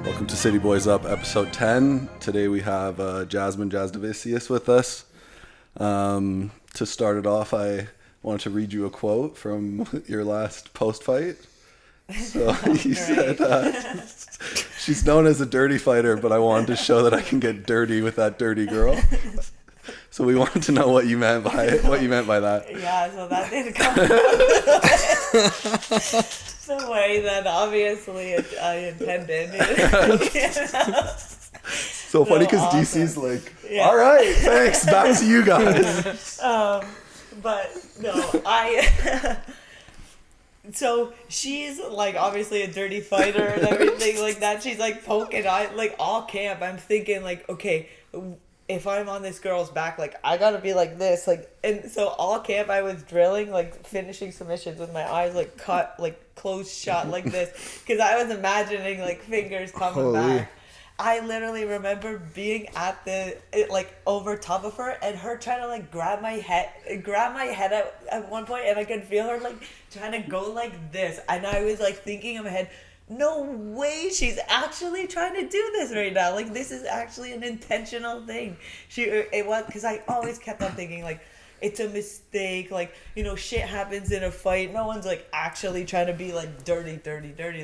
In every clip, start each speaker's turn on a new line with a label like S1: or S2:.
S1: Welcome to Sidey Boys Up, episode 10. Today we have Jasmine Jasudavicius with us. To start it off, I wanted to read you a quote from your last post-fight. So you said, she's known as a dirty fighter, but I wanted to show that I can get dirty with that dirty girl. So we wanted to know what you meant by that.
S2: Yeah, so that didn't come the way that obviously I intended.
S1: So funny because awesome. DC's like, all right, thanks, back to you guys.
S2: But no, so she's like obviously a dirty fighter and everything like that. She's like poking, like all camp. I'm thinking like, okay, if I'm on this girl's back, like I gotta be like this, like, and so all camp I was drilling, like finishing submissions with my eyes like cut, like closed shut like this, because I was imagining like fingers coming back. I literally remember being at like over top of her and her trying to like grab my head at one point, and I could feel her like trying to go like this, and I was like thinking in my head, no way, she's actually trying to do this right now. Like, this is actually an intentional thing. It was, because I always kept on thinking, like, it's a mistake. Like, you know, shit happens in a fight. No one's, like, actually trying to be, like, dirty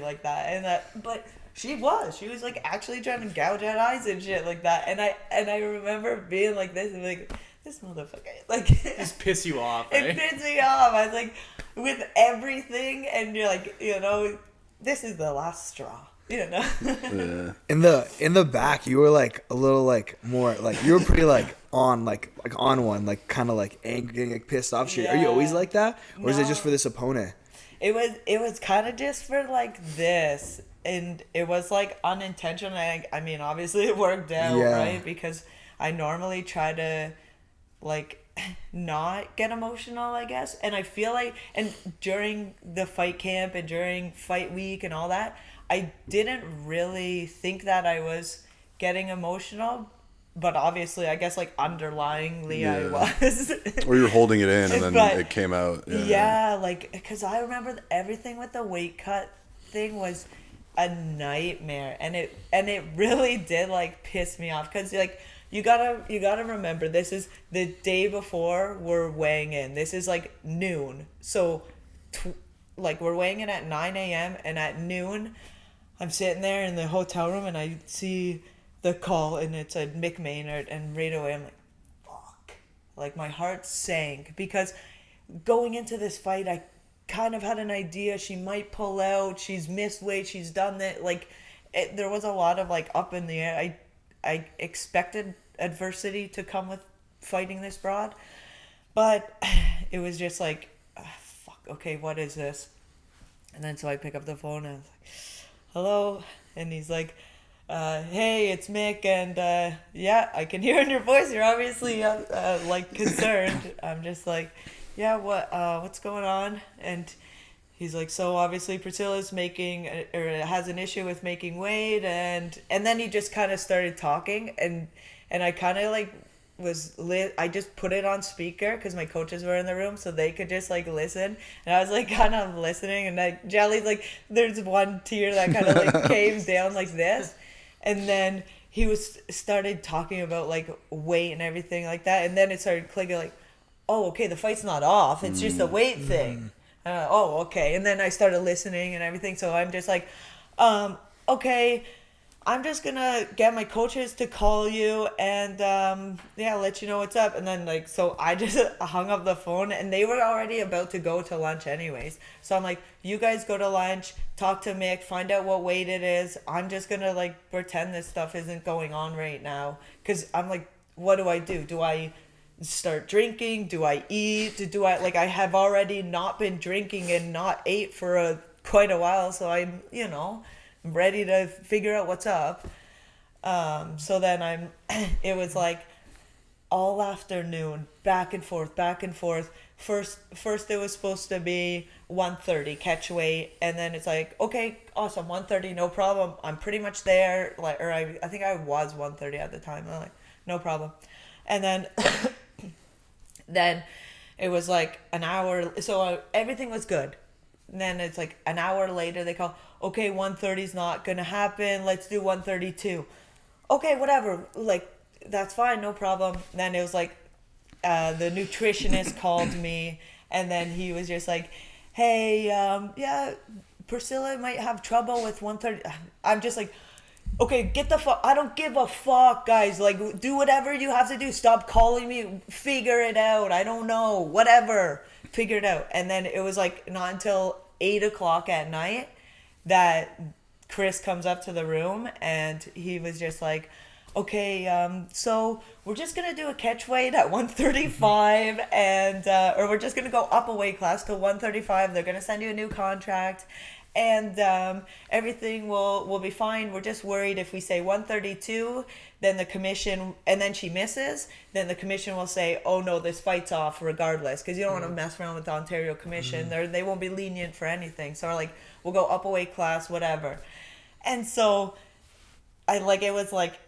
S2: like that. But she was like actually trying to gouge out eyes and shit like that. And I remember being like this and like, this motherfucker, like,
S3: just piss you off, right?
S2: It pissed me off. I was like, with everything, and you're like, you know, this is the last straw, you know.
S1: Yeah.
S4: In the back, you were like a little like more like you were pretty like on one, like kind of like angry, getting like pissed off. Shit. Yeah. Are you always like that, or is it just for this opponent?
S2: It was kind of just for like this, and it was like unintentional. I mean, obviously it worked out, right? Because I normally try to like not get emotional, I guess, and I feel like, and during the fight camp and during fight week and all that, I didn't really think that I was getting emotional, but obviously I guess like underlyingly I was.
S1: Or you were holding it in and then it came out.
S2: Yeah, like, because I remember everything with the weight cut thing was a nightmare, and it really did like piss me off, because like, You gotta remember, this is the day before we're weighing in. This is like noon. So, like, we're weighing in at 9 a.m. and at noon, I'm sitting there in the hotel room and I see the call and it's a Mick Maynard, and right away I'm like, fuck. Like, my heart sank, because going into this fight, I kind of had an idea she might pull out. She's missed weight. She's done that. Like, there was a lot of like up in the air. I expected adversity to come with fighting this broad, but it was just like, fuck, okay, what is this? And then so I pick up the phone and I was like, hello, and he's like, hey, it's Mick, and yeah, I can hear in your voice you're obviously like concerned. I'm just like, yeah, what's going on? And he's like, so obviously Priscilla's has an issue with making weight, and then he just kind of started talking, and I kind of like I just put it on speaker because my coaches were in the room so they could just like listen, and I was like kind of listening, and like Jelly's like, there's one tear that kind of like came down like this, and then he started talking about like weight and everything like that, and then it started clicking like, oh, okay, the fight's not off, it's just a weight thing. Oh, okay. And then I started listening and everything. So I'm just like, okay, I'm just going to get my coaches to call you and, let you know what's up. And then, like, so I just hung up the phone, and they were already about to go to lunch anyways. So I'm like, you guys go to lunch, talk to Mick, find out what weight it is. I'm just going to, like, pretend this stuff isn't going on right now. Because I'm like, what do I do? Do I start drinking? Do I eat? I have already not been drinking and not ate for quite a while, so I'm, you know, ready to figure out what's up. So then it was like all afternoon, back and forth. First it was supposed to be 130 catch weight, and then it's like, okay, awesome, 130, no problem, I'm pretty much there, like, or I think I was 130 at the time. I'm like, no problem. And then it was like an hour, so everything was good. And then it's like an hour later they call, okay, 130 is not gonna happen. Let's do 132. Okay, whatever. Like, that's fine, no problem. And then it was like, the nutritionist called me, and then he was just like, hey, yeah, Priscilla might have trouble with 130. I'm just like, okay, get the fuck. I don't give a fuck, guys. Like, do whatever you have to do. Stop calling me. Figure it out. I don't know. Whatever. Figure it out. And then it was like not until 8 o'clock at night that Chris comes up to the room, and he was just like, okay, so we're just going to do a catch weight at 135, and or we're just going to go up a weight class to 135. They're going to send you a new contract, and everything will be fine. We're just worried if we say 132, then the commission, and then she misses, then the commission will say, oh no, this fight's off regardless, because you don't want to mess around with the Ontario Commission. They won't be lenient for anything. So we're like, we'll go up a weight class, whatever. And so it was like,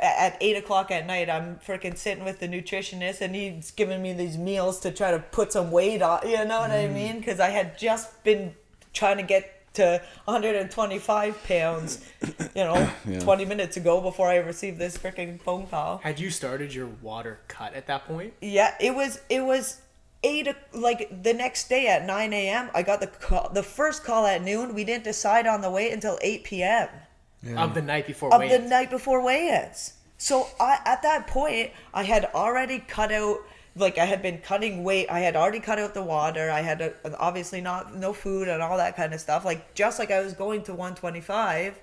S2: at 8 o'clock at night, I'm freaking sitting with the nutritionist, and he's giving me these meals to try to put some weight on, you know what I mean? Because I had just been trying to get to 125 pounds, 20 minutes ago before I received this freaking phone call.
S3: Had you started your water cut at that point?
S2: Yeah, it was 8, like the next day at 9 a.m. I got the first call at noon. We didn't decide on the weight until 8 p.m.
S3: Yeah. Of the night before
S2: weigh-ins. Of the night before weigh-ins. So at that point, I had already cut out, like I had been cutting weight. I had already cut out the water. I had obviously no food and all that kind of stuff. Like just like I was going to 125.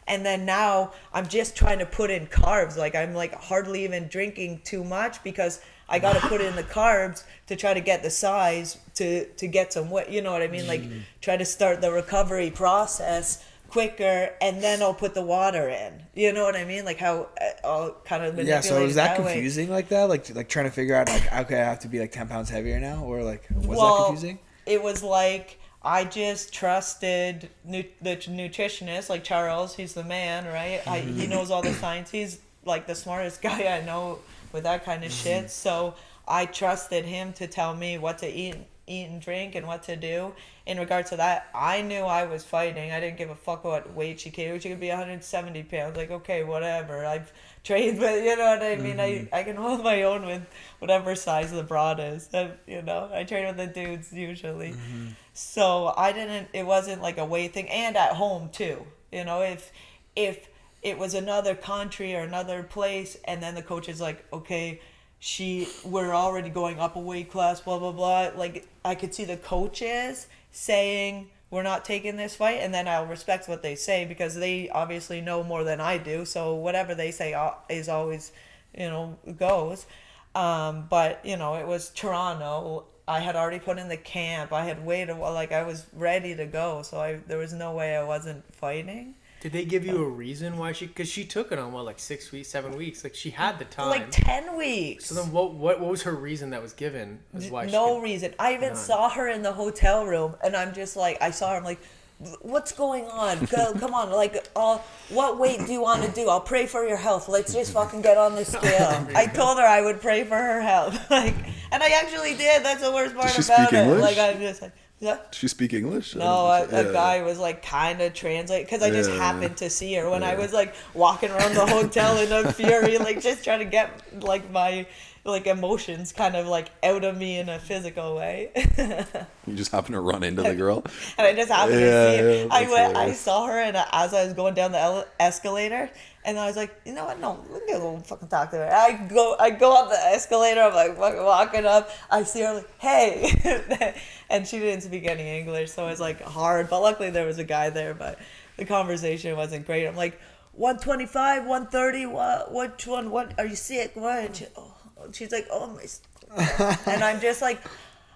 S2: And then now I'm just trying to put in carbs. Like I'm like hardly even drinking too much because I got to put in the carbs to try to get the size to get some weight. You know what I mean? Like try to start the recovery process quicker, and then I'll put the water in. You know what I mean? Like how I'll kind of manipulate.
S4: Yeah, so was that
S2: way.
S4: confusing like that? Like trying to figure out like, okay, I have to be like 10 pounds heavier now, or like was that confusing?
S2: It was like I just trusted the nutritionist, like Charles. He's the man, right? He knows all the science. He's like the smartest guy I know with that kind of shit. So I trusted him to tell me what to eat and drink and what to do. In regards to that, I knew I was fighting. I didn't give a fuck what weight she came. She could be 170 pounds. Like, okay, whatever. I've trained with, you know what I mean? I can hold my own with whatever size the broad is. I train with the dudes usually. So it wasn't like a weight thing. And at home too. If it was another country or another place, and then the coach is like, okay, we're already going up a weight class, blah, blah, blah. Like, I could see the coaches saying, we're not taking this fight, and then I'll respect what they say because they obviously know more than I do. So whatever they say is always, goes. But, it was Toronto. I had already put in the camp. I had waited, like, I was ready to go. So there was no way I wasn't fighting.
S3: Did they give you a reason why because she took it on like 6 weeks, 7 weeks? Like she had the time.
S2: Like 10 weeks.
S3: So then what was her reason that was given? As why
S2: reason. I even saw her in the hotel room, and I'm just like, I saw her, I'm like, what's going on? Come on, like, what weight do you want to do? I'll pray for your health. Let's just fucking get on the scale. I told her I would pray for her health. Like, and I actually did. That's the worst part about it.
S1: English?
S2: Like, I'm just like, yeah.
S1: Does she speak English?
S2: No, a guy was like kind of translate because I just happened to see her when I was like walking around the hotel in a fury, like just trying to get like my like emotions kind of like out of me in a physical way.
S1: You just happened to run into the girl,
S2: and I just happened to see. I saw her, and as I was going down the escalator. And I was like, you know what? No, let me go fucking talk to her. I go up the escalator. I'm like fucking walking up. I see her like, hey, and she didn't speak any English, so it was like hard. But luckily there was a guy there. But the conversation wasn't great. I'm like, 125, 130. Which one? What are you sick? What? She's like, oh my. And I'm just like,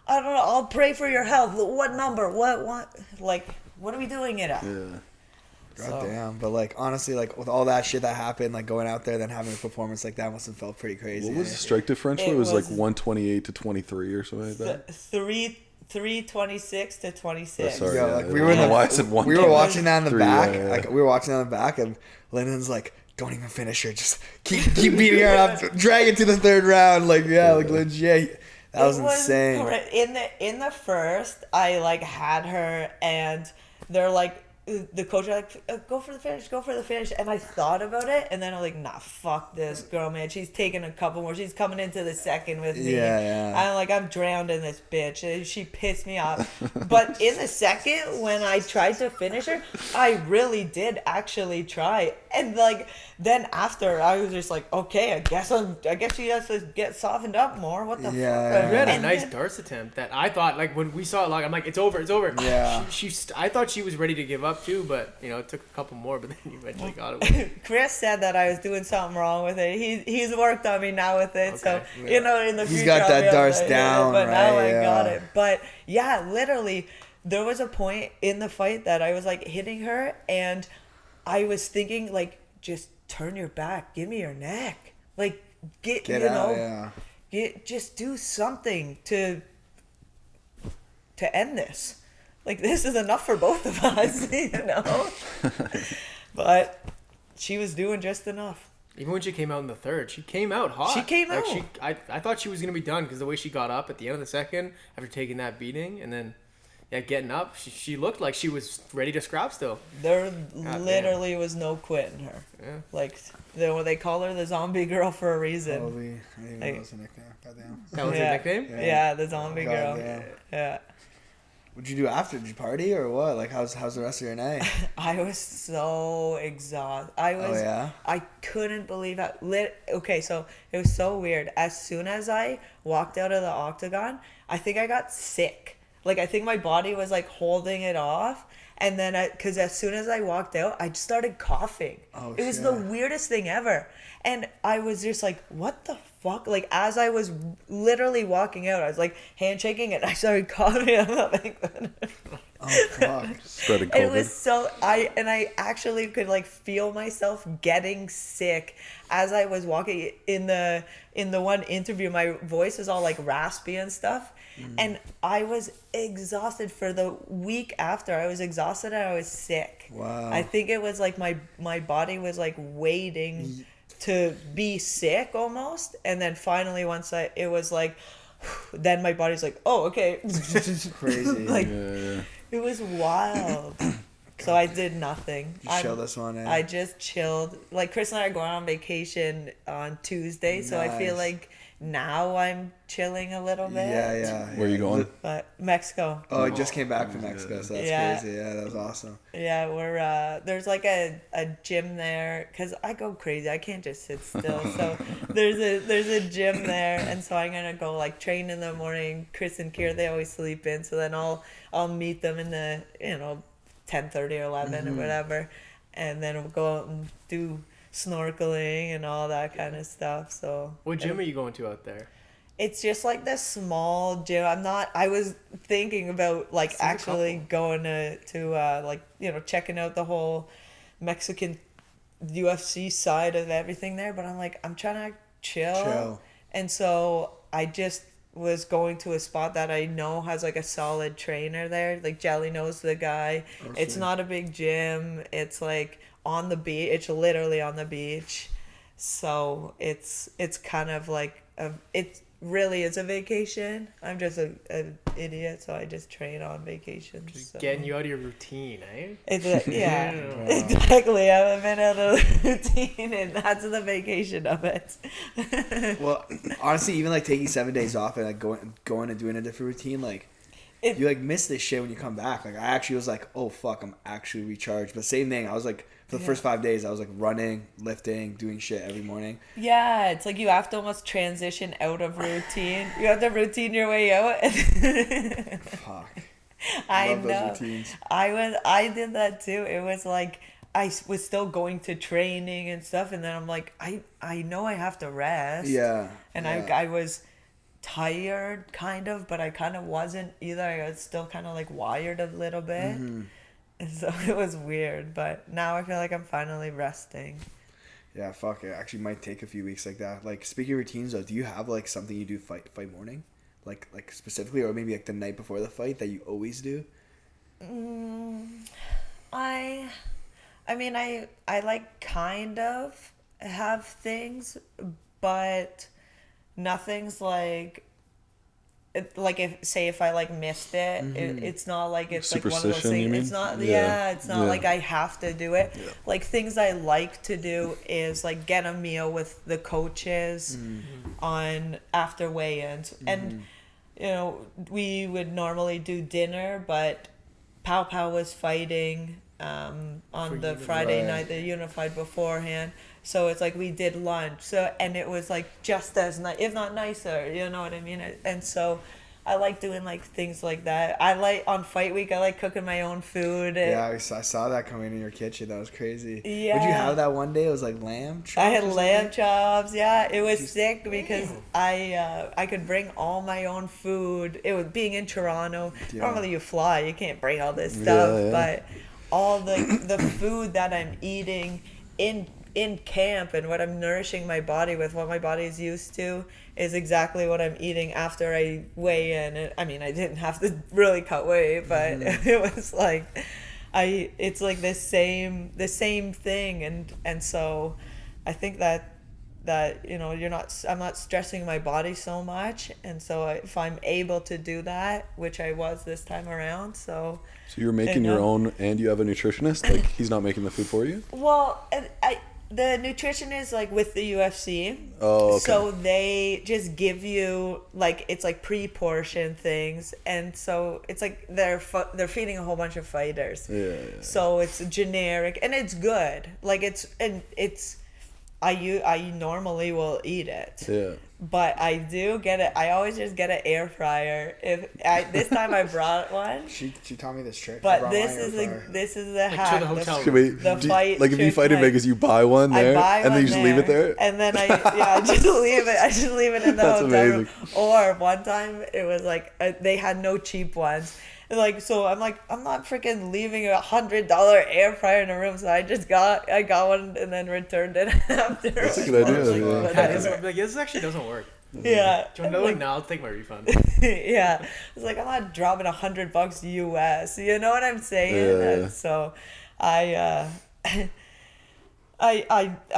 S2: I don't know. I'll pray for your health. What number? What? Like, what are we doing it at?
S1: Yeah.
S4: God damn. But like honestly, like with all that shit that happened, like going out there then having a performance like that must have felt pretty crazy.
S1: What was the strike differential? It was like 128 to 23 or something like that.
S2: 326 to 26.
S1: Sorry,
S4: yeah, like we were watching that in the back.
S1: Yeah.
S4: Like we were watching that in the back, and Lyndon's like, don't even finish her, just keep beating her up, drag it to the third round. Like like legit. That was insane.
S2: In the first, I like had her, and they're like, the coach was like, go for the finish. And I thought about it, and then I'm like, nah, fuck this girl, man. She's taking a couple more. She's coming into the second with me. I'm like, I'm drowned in this bitch. And she pissed me off. But in the second, when I tried to finish her, I really did actually try. And like, then after, I was just like, okay, I guess she has to get softened up more. What the fuck?
S3: You had a
S2: And
S3: nice
S2: then-
S3: darts attempt that I thought, like, when we saw it, like, I'm like, it's over.
S4: Yeah.
S3: I thought she was ready to give up too, but you know, it took a couple more, but then you eventually got it.
S2: Chris said that I was doing something wrong with it. He's worked on me now with it, so
S3: Okay.
S2: you know, in the
S4: He's
S2: future
S4: got
S2: I'll
S4: that
S2: be able
S4: darts
S2: to hit it,
S4: down,
S2: but now
S4: right?
S2: I got
S4: Yeah.
S2: it. But yeah, literally, there was a point in the fight that I was like hitting her, and I was thinking like, just turn your back, give me your neck, like get you
S4: out,
S2: know, just do something to end this. Like, this is enough for both of us, you know? But she was doing just enough.
S3: Even when she came out in the third, she came out hot.
S2: She came out.
S3: I thought she was going to be done because the way she got up at the end of the second after taking that beating and then getting up, she looked like she was ready to scrap still.
S2: There literally was no quitting her.
S3: Yeah.
S2: Like, they call her the zombie girl for a reason.
S4: Probably. I didn't even know that was a nickname. Goddamn.
S3: That was her nickname?
S2: Yeah, the zombie girl.
S4: Goddamn.
S2: Yeah.
S4: What'd you do after? Did you party or what? Like, how's the rest of your night?
S2: I was so exhausted. I couldn't believe how okay, so it was so weird. As soon as I walked out of the octagon, I think I got sick. Like, I think my body was like holding it off. And then, because as soon as I walked out, I just started coughing.
S4: Oh,
S2: it was
S4: shit.
S2: the weirdest thing ever. And I was just like, what the fuck? Like, as I was literally walking out, I was like handshaking and I started coughing. I'm like,
S4: Oh, fuck.
S1: Spreading COVID.
S2: it was so, I actually could like feel myself getting sick as I was walking in the one interview. My voice is all like raspy and stuff. And I was exhausted for the week after. I was exhausted and I was sick.
S4: Wow.
S2: I think it was like my body was like waiting to be sick almost. And then finally it was like, then my body's like, oh, okay.
S4: Crazy.
S2: Like,
S1: Yeah.
S2: it was wild. So I did nothing.
S4: You chill this one, eh?
S2: I just chilled. Like, Chris and I are going on vacation on Tuesday, so I feel
S4: Nice.
S2: like now I'm chilling a little bit.
S4: Yeah.
S1: Where are you going?
S2: But Mexico.
S4: Oh, I just came back from Mexico, so that's
S2: Yeah.
S4: crazy. Yeah, that was awesome.
S2: Yeah, we're there's like a gym there because I go crazy. I can't just sit still. So there's a gym there, and so I'm gonna go like train in the morning. Chris and Kira, they always sleep in, so then I'll meet them in the 10:30 or 11 or whatever, and then we'll go out and do snorkeling and all that kind of stuff. So
S3: What gym are you going to out there?
S2: it's just like this small gym. I was thinking about like actually going to like checking out the whole Mexican UFC side of everything there, but I'm like, I'm trying to chill. And so I just was going to a spot that I know has like a solid trainer there. Like, Jelly knows the guy. It's not a big gym. It's like on the beach. It's literally on the beach. So it's kind of like it really is a vacation. I'm just an idiot, so I just train on vacation. So.
S3: Getting you out of your routine, eh?
S2: Yeah, exactly. I haven't been out of the routine, and that's the vacation of it.
S4: Well, honestly, even like taking 7 days off and like going and doing a different routine, like you like miss this shit when you come back. Like, I actually was like, oh fuck, I'm actually recharged. But same thing, I was like, for the first 5 days, I was like running, lifting, doing shit every morning.
S2: Yeah, it's like you have to almost transition out of routine. You have to routine your way out.
S4: Fuck.
S2: I
S4: Love
S2: know.
S4: those routines.
S2: I did that too. It was like I was still going to training and stuff, and then I'm like, I know I have to rest.
S4: Yeah.
S2: And
S4: yeah.
S2: I was tired kind of, but I kind of wasn't either. I was still kind of like wired a little bit.
S4: Mm-hmm.
S2: And so it was weird, but now I feel like I'm finally resting.
S4: Yeah, fuck, it actually might take a few weeks like that. Like, speaking of routines though, do you have like something you do fight morning? Like specifically, or maybe like the night before the fight that you always do?
S2: I mean, I like kind of have things, but nothing's like like if I like missed it, it's not like it's like one of those
S1: Superstition, you
S2: things.
S1: mean?
S2: It's not it's not
S1: Yeah.
S2: like I have to do it.
S1: Yeah.
S2: Like things I like to do is like get a meal with the coaches on after weigh-ins, and you know we would normally do dinner, but Pow Pow was fighting on the Friday night, the Unified beforehand. So it's like we did lunch. So and it was like just as nice, if not nicer. You know what I mean? And so I like doing like things like that. I like on fight week. I like cooking my own food.
S4: Yeah, I saw that coming in your kitchen. That was crazy.
S2: Yeah.
S4: Would you have that one day? It was like lamb chops.
S2: I had
S4: or
S2: lamb
S4: something?
S2: chops. Yeah, it was sick because I could bring all my own food. It was being in Toronto.
S4: Yeah.
S2: Normally you fly, you can't bring all this stuff,
S1: Yeah.
S2: but all the food that I'm eating in camp and what I'm nourishing my body with, what my body is used to, is exactly what I'm eating after I weigh in. I mean, I didn't have to really cut weight, but it was like it's like the same thing, and so I think that you know I'm not stressing my body so much, and so if I'm able to do that, which I was this time around, so
S1: you're making your own, and you have a nutritionist. Like he's not making the food for you.
S2: well, the nutritionist like with the UFC.
S1: Oh, okay.
S2: So they just give you like it's like pre-portioned things, and so it's like they're feeding a whole bunch of fighters.
S1: Yeah.
S2: So it's generic and it's good. Like I normally will eat it.
S1: Yeah.
S2: But I do get it. I always just get an air fryer. This time I brought one.
S4: She taught me this trick. I
S2: But
S4: brought
S2: this
S4: my air
S2: is
S4: fryer.
S2: This is the
S3: Like, to
S2: hack.
S3: the hotel
S1: Okay, wait,
S2: The fight
S1: like if you
S2: trick,
S1: fight in
S2: like,
S1: Vegas, you buy one there,
S2: I buy
S1: and then you
S2: one
S1: just leave it there.
S2: and then I just leave it. I just leave it in the
S1: That's
S2: hotel room.
S1: amazing.
S2: Or one time it was like they had no cheap ones. And like so, I'm not freaking leaving $100 air fryer in a room. So I got one and then returned it after.
S1: That's a good idea. Yeah.
S2: But
S3: That is, like, this actually doesn't work.
S2: yeah.
S3: Do you want to know it now? I'll take my refund.
S2: Yeah, it's like I'm not dropping $100 US. You know what I'm saying?
S1: Yeah.
S2: And so, I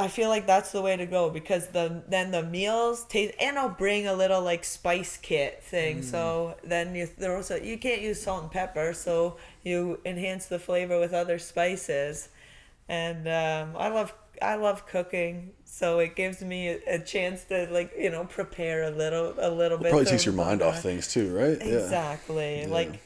S2: feel like that's the way to go because then the meals taste, and I'll bring a little like spice kit thing. So then you can't use salt and pepper, so you enhance the flavor with other spices, and I love cooking, so it gives me a chance to like prepare a little bit.
S1: Probably takes your mind off things too, right?
S2: Exactly.
S1: Yeah.
S2: Like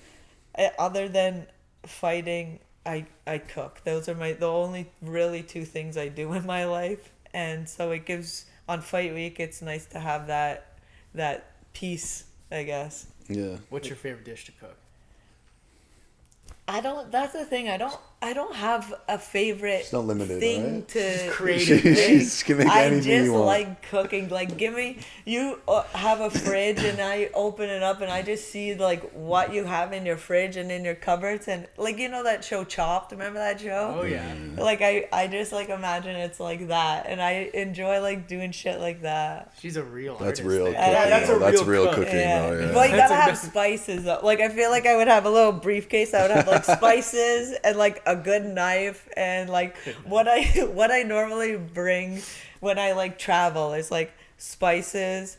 S2: other than fighting, I cook. Those are the only really two things I do in my life, and so it gives on fight week. It's nice to have that peace, I guess.
S1: Yeah.
S3: What's your favorite dish to cook?
S2: That's the thing. I don't have a favorite
S1: It's not limited,
S2: thing
S1: right?
S2: to
S3: creative.
S1: She can make
S2: I
S1: anything
S2: just
S1: you want.
S2: like cooking. Like, you have a fridge, and I open it up, and I just see like what you have in your fridge and in your cupboards, and like that show Chopped. Remember that show?
S3: Oh yeah.
S2: Like I just like imagine it's like that, and I enjoy like doing shit like that.
S3: She's a real
S1: That's
S3: artist.
S1: real cooking.
S3: That's a
S1: That's
S3: real
S1: real
S3: cook.
S1: cooking.
S2: Yeah,
S1: though, yeah.
S2: but you
S3: That's
S2: gotta
S3: a-
S2: have spices though. Like I feel like I would have a little briefcase. I would have like spices and like a good knife, and like what I normally bring when I like travel is like spices.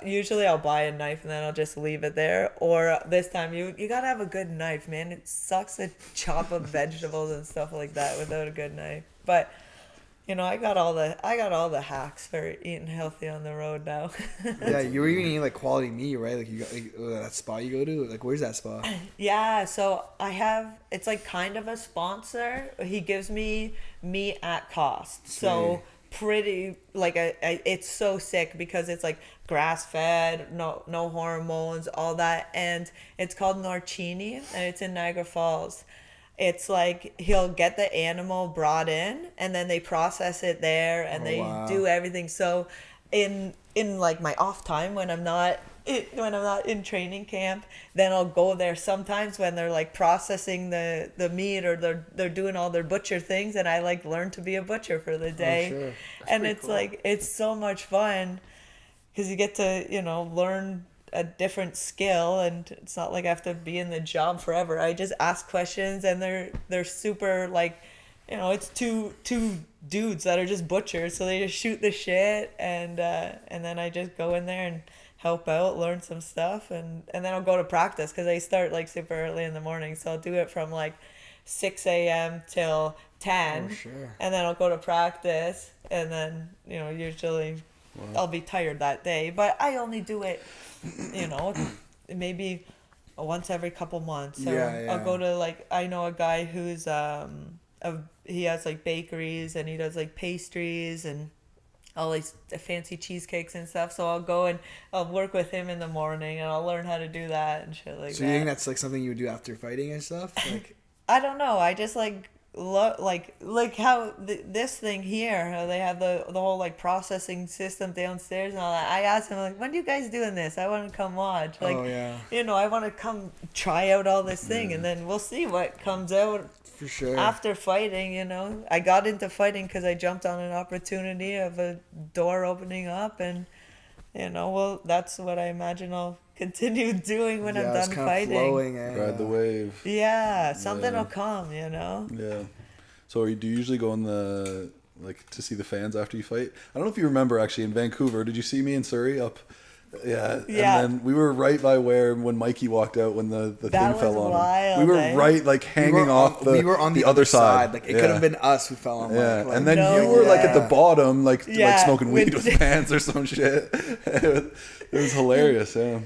S2: Usually I'll buy a knife and then I'll just leave it there. Or this time you gotta have a good knife, man. It sucks to chop up vegetables and stuff like that without a good knife. But I got all the hacks for eating healthy on the road now.
S4: Yeah, you were even eating like quality meat, right? Like you got that spa you go to. Like where's that spa?
S2: Yeah, so it's like kind of a sponsor. He gives me meat at cost. So pretty like it's so sick because it's like grass fed, no hormones, all that, and it's called Norcini and it's in Niagara Falls. It's like he'll get the animal brought in and then they process it there and they do everything. So in like my off time when I'm not in training camp, then I'll go there sometimes when they're like processing the meat or they're doing all their butcher things, and I like learn to be a butcher for the day.
S4: Sure.
S2: And it's
S3: cool.
S2: like it's so much fun because you get to learn a different skill, and it's not like I have to be in the job forever. I just ask questions and they're super like, it's two dudes that are just butchers, so they just shoot the shit, and then I just go in there and help out, learn some stuff, and then I'll go to practice because I start like super early in the morning. So I'll do it from like 6 a.m. till 10, and then I'll go to practice, and then usually I'll be tired that day. But I only do it, maybe once every couple months. So I'll go to like, I know a guy who's he has like bakeries and he does like pastries and all these fancy cheesecakes and stuff. So I'll go and I'll work with him in the morning and I'll learn how to do that and shit like that.
S4: So you think that's like something you would do after fighting and stuff? Like,
S2: I don't know. I just like like how this thing here, how they have the whole like processing system downstairs and all that. I asked him like, when do you guys doing this? I want to come watch. Like, I want to come try out all this thing, and then we'll see what comes out.
S4: For sure.
S2: After fighting, I got into fighting because I jumped on an opportunity of a door opening up, and well, that's what I imagine I'll continue doing when I'm done fighting.
S4: Flowing,
S1: Ride the wave.
S2: Yeah, something will come,
S1: Yeah. So do you usually go on the to see the fans after you fight? I don't know if you remember actually in Vancouver. Did you see me and Serhiy up? Yeah. And then we were right by when Mikey walked out when the thing fell on him. We were right like hanging off the
S4: we were on the other side. Like it could have been us who fell on
S1: Mike.
S4: Like,
S1: and then you were like at the bottom like smoking weed with fans or some shit. It was hilarious, yeah.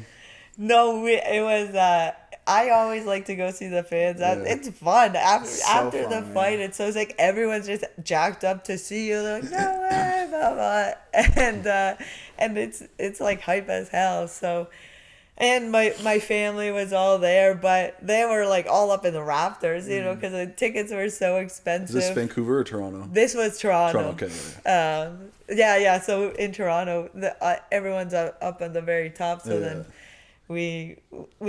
S2: No, it was I always like to go see the fans. It's fun. After the fight, it's like everyone's just jacked up to see you. They're like, no way, blah, blah. And it's like hype as hell. So, and my family was all there, but they were like all up in the rafters, because the tickets were so expensive.
S1: Is this Vancouver or Toronto?
S2: This was Toronto.
S1: Okay.
S2: Yeah. So in Toronto, everyone's up on the very top. So then we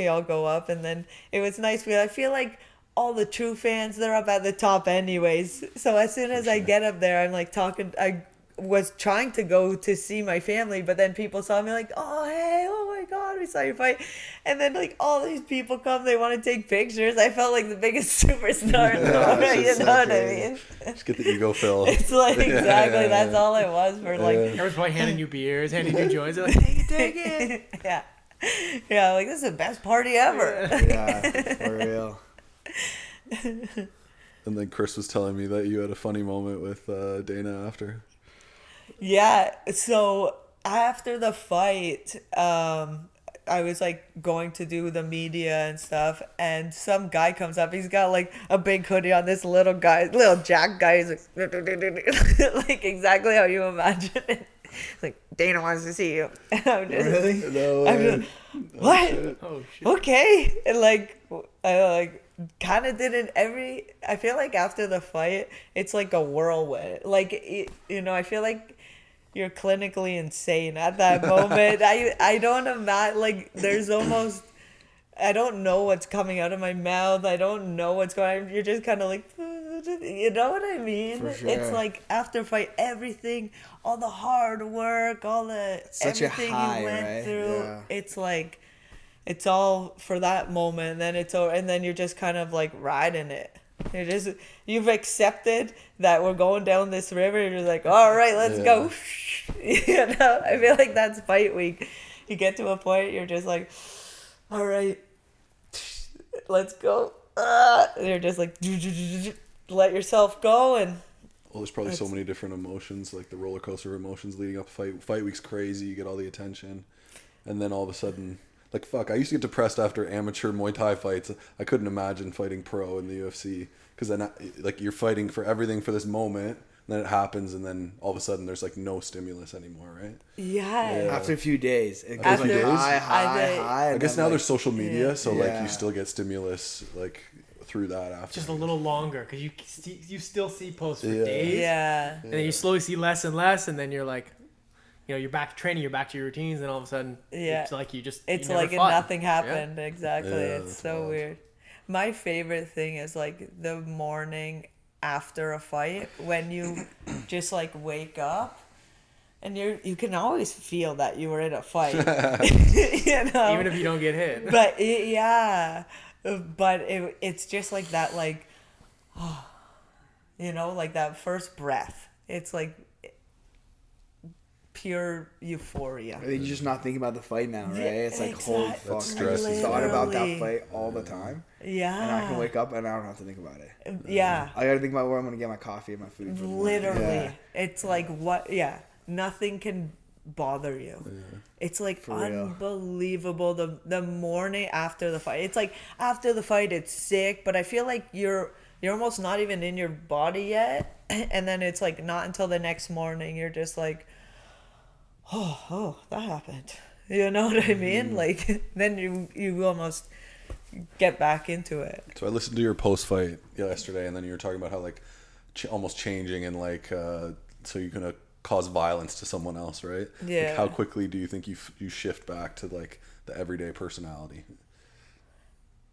S2: all go up, and then it was nice. I feel like all the true fans, they're up at the top anyways. So as soon as I get up there, I'm like talking. I was trying to go to see my family, but then people saw me like, oh hey, oh my god, we saw your fight, and then like all these people come, they want to take pictures. I felt like the biggest superstar in the world, you know what I mean?
S1: Just get the ego fill.
S2: It's like exactly that's all it was for like.
S3: Everyone's probably handing you beers, handing you joints. They're like, take it.
S2: Yeah, like this is the best party ever.
S4: Yeah, for real.
S1: And then Chris was telling me that you had a funny moment with Dana after.
S2: Yeah, so after the fight, I was like going to do the media and stuff, and some guy comes up. He's got like a big hoodie on. This little Jack guy is like, like exactly how you imagine it. Like, Dana wants to see you. And I'm just,
S4: really?
S1: No
S2: I'm just, what?
S3: Oh shit.
S2: Okay. And like, I kind of did it I feel like after the fight, it's like a whirlwind. Like, I feel like you're clinically insane at that moment. I don't imagine, like, there's almost, I don't know what's coming out of my mouth. I don't know what's going on. You're just kind of like, you know what I mean?
S4: For sure.
S2: It's like after fight, everything, all the hard work, everything
S4: high,
S2: you went
S4: right?
S2: through.
S4: Yeah.
S2: It's like, it's all for that moment. And then it's over, and then you're just kind of like riding it. You've accepted that we're going down this river. You're like, all right, let's go. I feel like that's fight week. You get to a point, you're just like, all right, let's go. And you're just like, let yourself go. And
S1: well, there's probably so many different emotions, like the roller coaster of emotions leading up to fight. Fight week's crazy. You get all the attention, and then all of a sudden, like, fuck, I used to get depressed after amateur Muay Thai fights. I couldn't imagine fighting pro in the UFC, because then, like, you're fighting for everything for this moment, and then it happens, and then all of a sudden there's, like, no stimulus anymore, right?
S2: Yeah.
S4: After a few days. It
S1: After
S4: goes
S1: a few
S4: like
S1: days?
S4: high.
S1: I guess now there's social media,
S2: Yeah.
S1: so, like, you still get stimulus, like, through that after.
S3: Just a little longer, because you still see posts for
S1: Yeah.
S3: days.
S2: Yeah.
S3: And then you slowly see less and less, and then you're like, you're back to training, you're back to your routines, and all of a sudden, it's like you never
S2: like
S3: fought.
S2: nothing happened. Yeah. Exactly.
S1: Yeah,
S2: it's so
S1: wild.
S2: weird. My favorite thing is like the morning after a fight when you just like wake up and you can always feel that you were in a fight.
S3: Even if you don't get hit.
S2: But it's just like that, like, like that first breath. It's like pure euphoria.
S4: You're just not thinking about the fight now, right? It's like, holy fuck, I
S1: stress
S4: just
S1: is
S4: thought about that
S2: literally-
S4: fight all the time.
S2: Yeah.
S4: And I can wake up and I don't have to think about it.
S2: Yeah.
S4: I gotta think about where I'm gonna get my coffee and my food. for the morning.
S2: Literally.
S4: Yeah.
S2: It's like what? Yeah. Nothing can bother you. It's like
S4: For real.
S2: unbelievable. The morning after the fight. It's like after the fight, it's sick, but I feel like you're almost not even in your body yet. And then it's like not until the next morning you're just like, oh, that happened. You know what I mean? Like then you almost get back into it.
S1: So I listened to your post fight yesterday, and then you were talking about how like almost changing and like so you're gonna cause violence to someone else, right?
S2: Yeah.
S1: Like, how quickly do you think you shift back to like the everyday personality?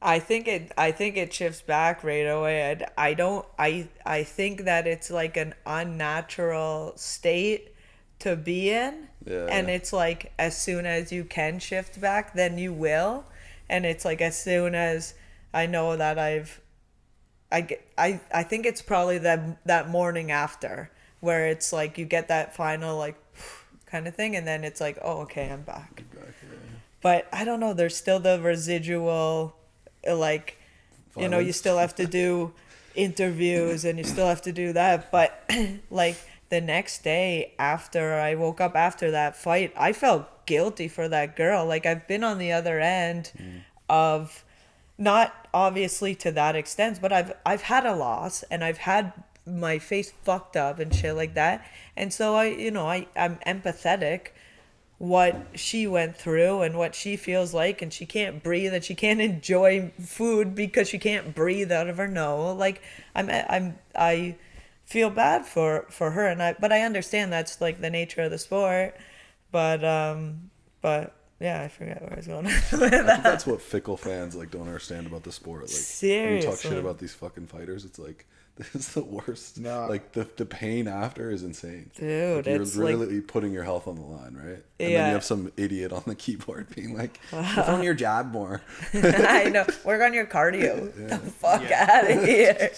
S2: I think it shifts back right away. I think that it's like an unnatural state to be in.
S1: Yeah.
S2: And it's like as soon as you can shift back, then you will. And it's like as soon as I know that I think it's probably that morning after where it's like you get that final like kind of thing, and then it's like, oh, okay, I'm back. But I don't know, there's still the residual like you know, you
S1: Violence.
S2: still have to do interviews and you still have to do that, but like the next day after I woke up after that fight, I felt guilty for that girl. Like I've been on the other end of, not obviously to that extent, but I've had a loss and I've had my face fucked up and shit like that. And so I'm empathetic what she went through and what she feels like, and she can't breathe and she can't enjoy food because she can't breathe out of her nose. Like I feel bad for her, but I understand that's like the nature of the sport. But yeah, I forget where I was going with
S1: I
S2: that.
S1: think that's what fickle fans like don't understand about the sport. Like when you talk shit
S2: Seriously.
S1: about these fucking fighters, it's like this is the worst.
S4: No.
S1: Like the pain after is insane.
S2: Dude,
S1: Like, you're
S2: it's
S1: really putting your health on the line, right? And then
S2: Yeah.
S1: you have some idiot on the keyboard being like, "Work on your jab more."
S2: I know. Work on your cardio.
S1: Yeah.
S2: The fuck out of here.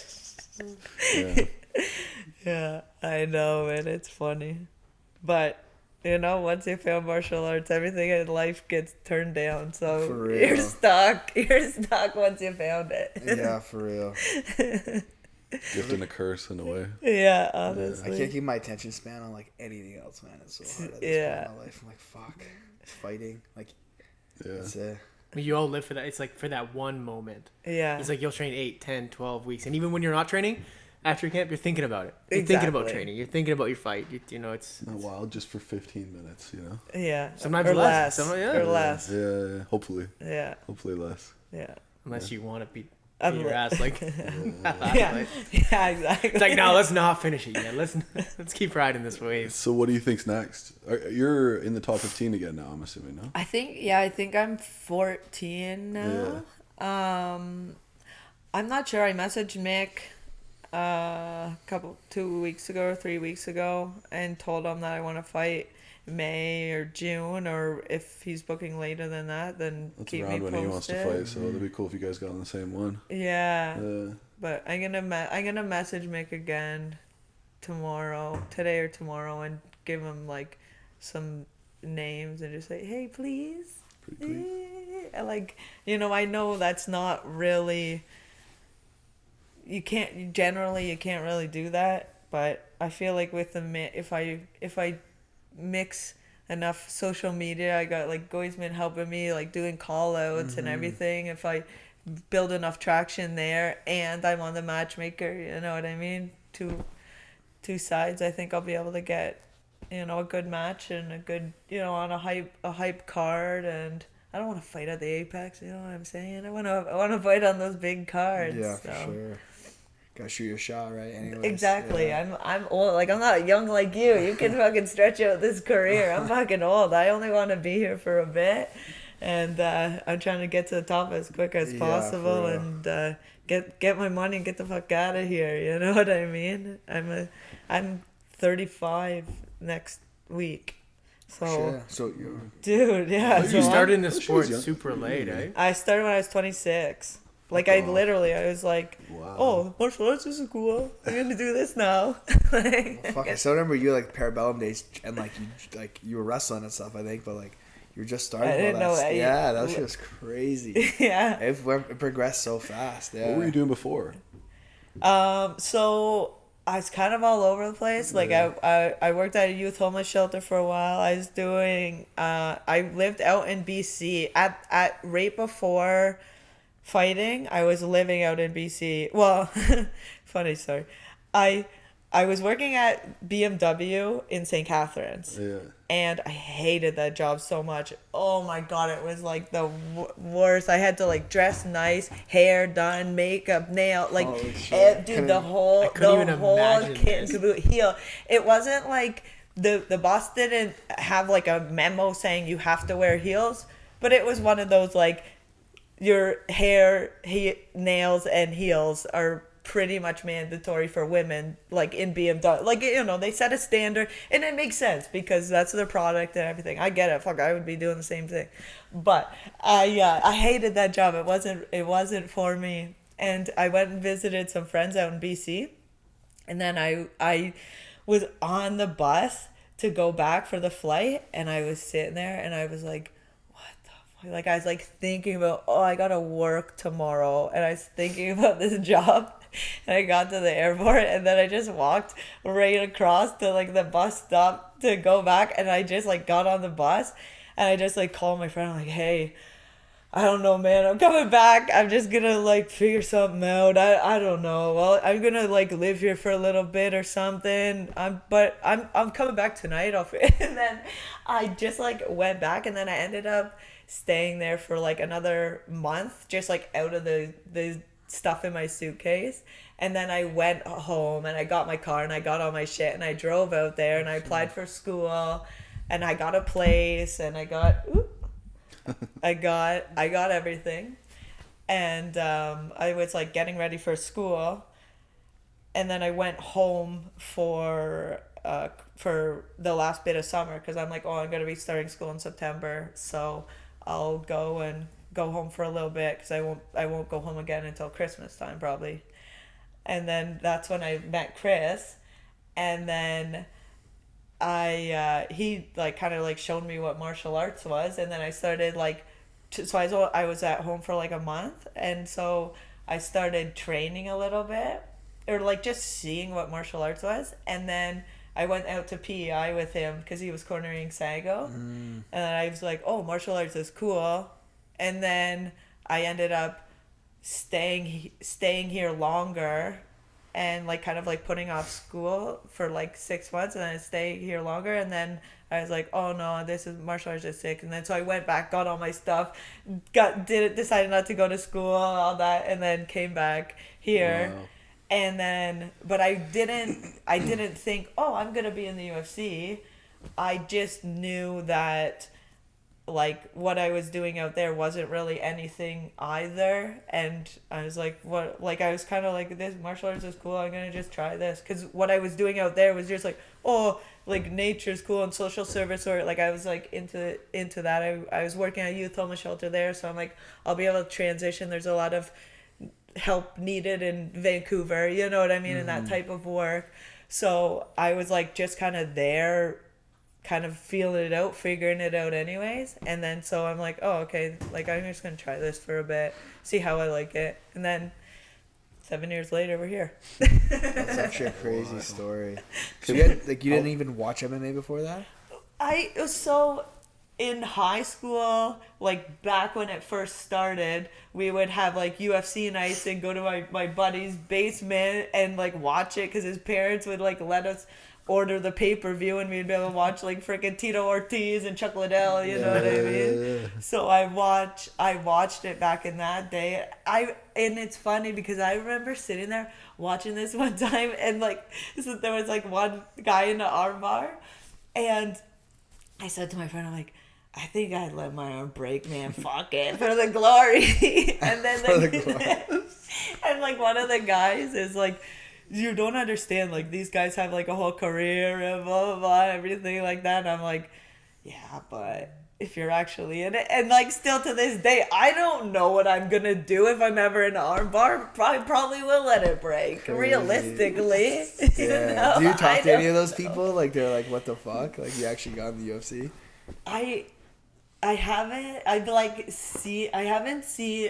S1: Yeah.
S2: Yeah, I know, man. It's funny. But, you know, once you fail martial arts, everything in life gets turned down. So
S4: For real.
S2: you're stuck. You're stuck once you found it.
S4: Yeah, for real.
S1: Gift and a curse in a way.
S2: Yeah,
S4: I
S2: honestly.
S4: can't keep my attention span on like anything else, man. It's so hard at this
S2: Yeah.
S4: point in my life. I'm like, fuck, fighting. Like,
S1: Yeah.
S4: it's it.
S3: You all live for that. It's like for that one moment.
S2: Yeah.
S3: It's like you'll train 8, 10, 12 weeks. And even when you're not training, after camp, you're thinking about it. You're thinking about
S2: Exactly.
S3: training. You're thinking about your fight. You know, it's
S1: Not wild, just for 15 minutes, you know.
S2: Yeah.
S3: Sometimes
S2: or
S3: less.
S2: less.
S3: Sometimes-
S2: Or
S3: yeah.
S2: less.
S1: Yeah. Hopefully less.
S2: Yeah.
S3: unless you want to beat
S2: I'm
S3: your
S2: li-
S3: ass like.
S2: Yeah. Yeah, exactly.
S3: It's like, no, let's not finish it yet. Let's keep riding this wave.
S1: So what do you think's next? You're in the top 15 again now, I'm assuming, no?
S2: I think I'm 14 now. I'm not sure. I messaged Mick 2 weeks ago or 3 weeks ago and told him that I want to fight May or June, or if he's booking later than that, then
S1: That's
S2: keep me
S1: around
S2: posted.
S1: when he wants to fight, so it'd be cool if you guys got on the same one.
S2: Yeah,
S1: Yeah.
S2: but I'm gonna message Mick again today or tomorrow, and give him like some names and just say, hey, please.
S1: Pretty clean.
S2: Like, you know, I know that's not really, you can't really do that, but I feel like with if I mix enough social media, I got like Goisman helping me like doing call outs and everything. If I build enough traction there and I'm on the matchmaker, you know what I mean? Two sides, I think I'll be able to get, you know, a good match and a good, you know, on a hype card. And I don't want to fight at the Apex, you know what I'm saying? I want to fight on those big cards.
S4: Yeah,
S2: so.
S4: for sure. Gotta shoot your shot, right? Anyways,
S2: Exactly.
S4: yeah.
S2: I'm old. Like, I'm not young like you. You can fucking stretch out this career. I'm fucking old. I only want to be here for a bit, and I'm trying to get to the top as quick as
S4: Yeah,
S2: possible
S4: for real.
S2: and get my money and get the fuck out of here. You know what I mean? I'm 35 next week. So,
S4: Sure. So you're
S2: dude, yeah.
S3: You
S2: so
S3: started in the
S1: she was
S3: sport
S1: young.
S3: super late, eh?
S2: I started when I was 26. Like I was like,
S1: Wow.
S2: oh, martial arts is cool. I'm gonna do this now.
S4: Fuck, I still remember you like Parabellum days and you were wrestling and stuff. I think, but like you were just starting.
S2: I didn't know.
S4: Yeah, that shit was crazy.
S2: Yeah,
S4: it progressed so fast. Yeah.
S1: What were you doing before?
S2: So I was kind of all over the place. Like I worked at a youth homeless shelter for a while. I was doing. I lived out in BC at right before fighting. I was living out in BC. Well, funny story. I was working at BMW in St. Catharines.
S1: Yeah.
S2: And I hated that job so much. Oh my God, it was like the worst. I had to like dress nice, hair done, makeup, nail, like, the whole kit and caboodle, heel. It wasn't like the boss didn't have like a memo saying you have to wear heels, but it was one of those like your hair, nails, and heels are pretty much mandatory for women, like in BMW. Like, you know, they set a standard, and it makes sense because that's their product and everything. I get it. Fuck, I would be doing the same thing. But I hated that job. It wasn't for me. And I went and visited some friends out in BC, and then I was on the bus to go back for the flight, and I was sitting there, and I was like, like I was like thinking about, oh, I gotta work tomorrow, and I was thinking about this job, and I got to the airport, and then I just walked right across to like the bus stop to go back, and I just like got on the bus, and I just like called my friend. I'm like, hey, I don't know, man, I'm coming back. I'm just gonna like figure something out. I don't know. Well, I'm gonna like live here for a little bit or something. I'm coming back tonight. And then I just like went back, and then I ended up staying there for like another month, just like out of the stuff in my suitcase. And then I went home, and I got my car, and I got all my shit, and I drove out there, and I applied for school, and I got a place, and I got everything. And I was like getting ready for school, and then I went home for the last bit of summer, because I'm like, oh, I'm gonna be starting school in September, so I'll go home for a little bit, because I won't go home again until Christmas time probably. And then that's when I met Chris, and then he like kind of like showed me what martial arts was, and then I started like I was at home for like a month, and so I started training a little bit, or like just seeing what martial arts was. And then I went out to PEI with him because he was cornering Sago. And then I was like, oh, martial arts is cool. And then I ended up staying here longer, and like kind of like putting off school for like 6 months, and then I stayed here longer. And then I was like, oh no, this is martial arts is sick. And then so I went back, got all my stuff, decided not to go to school, all that, and then came back here. Wow. And then, but I didn't think, oh, I'm gonna be in the UFC. I just knew that like what I was doing out there wasn't really anything either. And I was like, what, like I was kind of like, this martial arts is cool, I'm gonna just try this, because what I was doing out there was just like, oh, like nature's cool and social service, or like I was like into that. I was working at a youth homeless shelter there, so I'm like, I'll be able to transition. There's a lot of help needed in Vancouver, you know what I mean, in that type of work. So I was like just kind of there, kind of feeling it out, figuring it out anyways. And then so I'm like, oh, okay, like I'm just gonna try this for a bit, see how I like it. And then 7 years later, we're here.
S4: That's actually a crazy story. So you didn't even watch MMA before that?
S2: In high school, like back when it first started, we would have like UFC nights and go to my buddy's basement and like watch it, because his parents would like let us order the pay-per-view, and we'd be able to watch like freaking Tito Ortiz and Chuck Liddell, you know what I mean? So I watched it back in that day. And it's funny because I remember sitting there watching this one time, and like so there was like one guy in the armbar, and I said to my friend, I'm like, I think I'd let my arm break, man. Fuck it, for the glory. And then and like one of the guys is like, you don't understand, like these guys have like a whole career and blah blah blah, everything like that. And I'm like, yeah, but if you're actually in it. And like still to this day, I don't know what I'm gonna do if I'm ever in an arm bar. Probably will let it break.
S4: Crazy.
S2: Realistically.
S4: Yeah. Do you talk to any of those people? Like they're like, what the fuck? Like you actually got in the UFC?
S2: I haven't.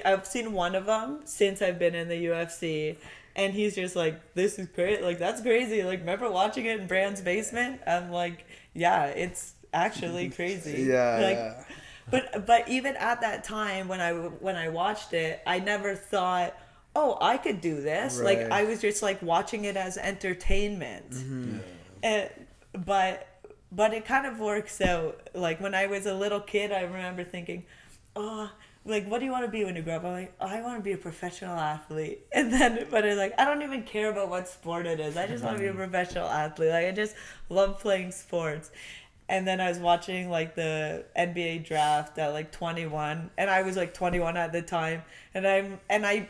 S2: I've seen one of them since I've been in the UFC, and he's just like, this is great. Like that's crazy. Like remember watching it in Brand's basement? I'm like, yeah, it's actually crazy.
S4: Yeah.
S2: Like,
S4: Yeah.
S2: but even at that time when I watched it, I never thought, oh, I could do this.
S4: Right.
S2: Like I was just like watching it as entertainment.
S4: Mm-hmm.
S2: But it kind of works out. Like when I was a little kid, I remember thinking, oh, like what do you want to be when you grow up? I'm like, oh, I want to be a professional athlete. And then, but it's like I don't even care about what sport it is. I just want to be a professional athlete. Like I just love playing sports. And then I was watching like the NBA draft at like 21, and I was like 21 at the time, and I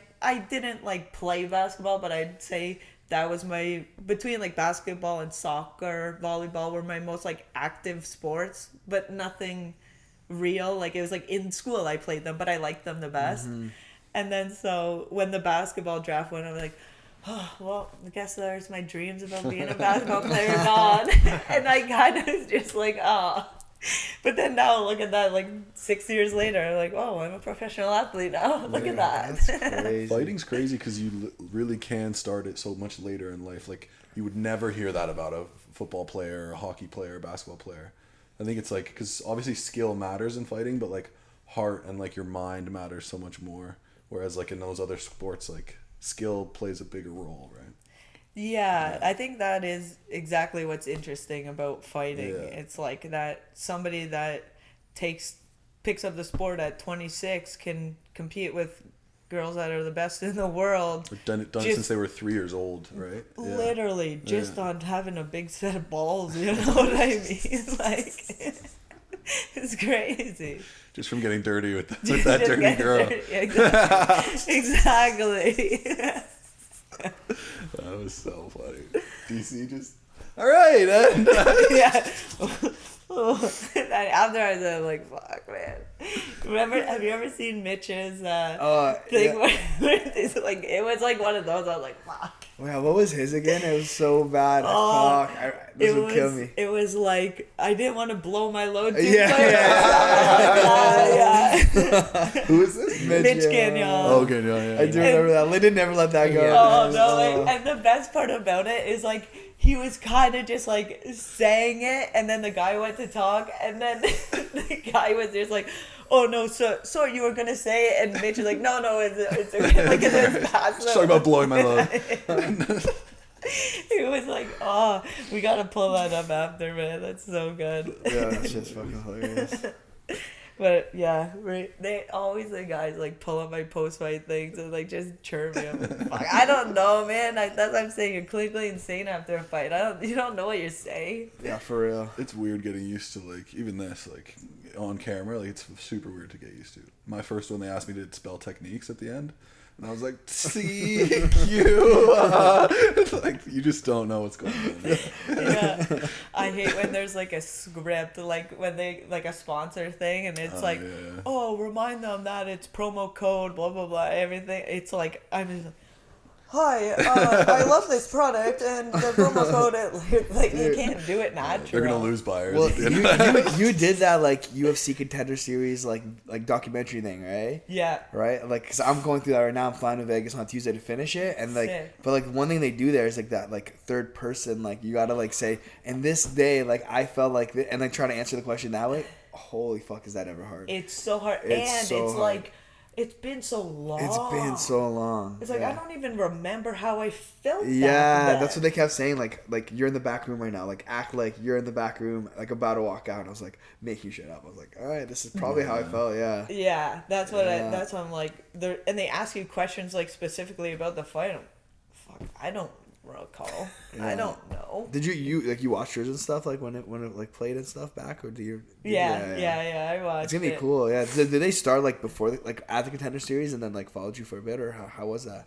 S2: didn't like play basketball, but I'd say that was my, between like basketball and soccer, volleyball were my most like active sports, but nothing real. Like it was like in school I played them, but I liked them the best.
S4: Mm-hmm.
S2: And then so when the basketball draft went, I was like, oh, well, I guess there's my dreams about being a basketball player gone. And I kind of was just like, oh. But then now look at that, like 6 years later, I'm like, oh, I'm a professional athlete now. Look at that.
S4: That's crazy.
S1: Fighting's crazy because you really can start it so much later in life. Like you would never hear that about a football player, a hockey player, a basketball player. I think it's like, because obviously skill matters in fighting, but like heart and like your mind matters so much more. Whereas like in those other sports, like skill plays a bigger role, right?
S2: Yeah, I think that is exactly what's interesting about fighting.
S1: Yeah.
S2: It's like that somebody that picks up the sport at 26 can compete with girls that are the best in the world.
S1: They've done it since they were 3 years old, right? Yeah.
S2: Literally, just on having a big set of balls, you know what I mean? Like, it's crazy.
S1: Just from getting dirty with that dirty girl.
S2: Dirty. Exactly.
S1: That was so funny. DC just, all right. And,
S2: Yeah. After I was like, fuck, man. Have you ever seen Mitch's thing?
S4: Yeah.
S2: Where it's like, it was like one of those. I was like, fuck.
S4: Wow, what was his again? It was so bad.
S2: Oh,
S4: Fuck. This would kill me.
S2: It was like, I didn't want to blow my load too
S4: Yeah.
S2: much.
S1: who is this?
S2: Mitch Gagnon.
S1: Oh, okay, yeah.
S4: I do remember that. They did never let that go.
S2: Oh, no. And the best part about it is, like, he was kind of just, like, saying it, and then the guy went to talk, and then the guy was just like, oh, no, so you were going to say it? And Mitch was like, no, it's okay. Like, it's past.
S1: Just talking about blowing my load.
S2: It was like, oh, we got to pull that up after, man. That's so good.
S4: Yeah, that's just fucking hilarious.
S2: But yeah, they always, the guys like pull up my post fight things and like just chirp me up. Fuck, I don't know, man. That's what I'm saying. You're clinically insane after a fight. You don't know what you're saying.
S4: Yeah, for real.
S1: It's weird getting used to, like, even this, like, on camera. Like, it's super weird to get used to. My first one, they asked me to spell techniques at the end. And I was like, CQ. Like, you just don't know what's going on.
S2: Yeah. I hate when there's like a script, like when they, like a sponsor thing, and it's like,
S1: yeah.
S2: oh, remind them that it's promo code, blah, blah, blah, everything. It's like, I'm just like, hi, I love this product, and the promo code, like, you can't do it natural.
S1: They're going to lose buyers.
S4: Well,
S1: at the end of that.
S4: you did that like UFC Contender Series like documentary thing, right?
S2: Yeah.
S4: Right, like, cause I'm going through that right now. I'm flying to Vegas on Tuesday to finish it, and like,
S2: Sick.
S4: but like one thing they do there is like that like third person, like you gotta like say, and this day like I felt like and like try to answer the question that way. Holy fuck, is that ever hard?
S2: It's so hard,
S4: It's
S2: and
S4: so
S2: it's
S4: hard.
S2: like, it's been so long.
S4: It's been so long.
S2: It's like,
S4: yeah.
S2: I don't even remember how I felt.
S4: Yeah,
S2: back
S4: that's what
S2: then.
S4: they kept saying. Like you're in the back room right now. Like act like you're in the back room, like about to walk out. And I was like, making shit up. I was like, all right, this is probably how I felt. Yeah.
S2: Yeah, that's what
S4: Yeah.
S2: that's what I'm like. And they ask you questions like specifically about the fight. Fuck, I don't recall. I don't know.
S4: Did you watch yours and stuff like when it like played and stuff back, or do you?
S2: Yeah, I watched.
S4: It's gonna be
S2: it.
S4: cool. Yeah. Did they start like before like at the Contender Series and then like followed you for a bit, or how was that?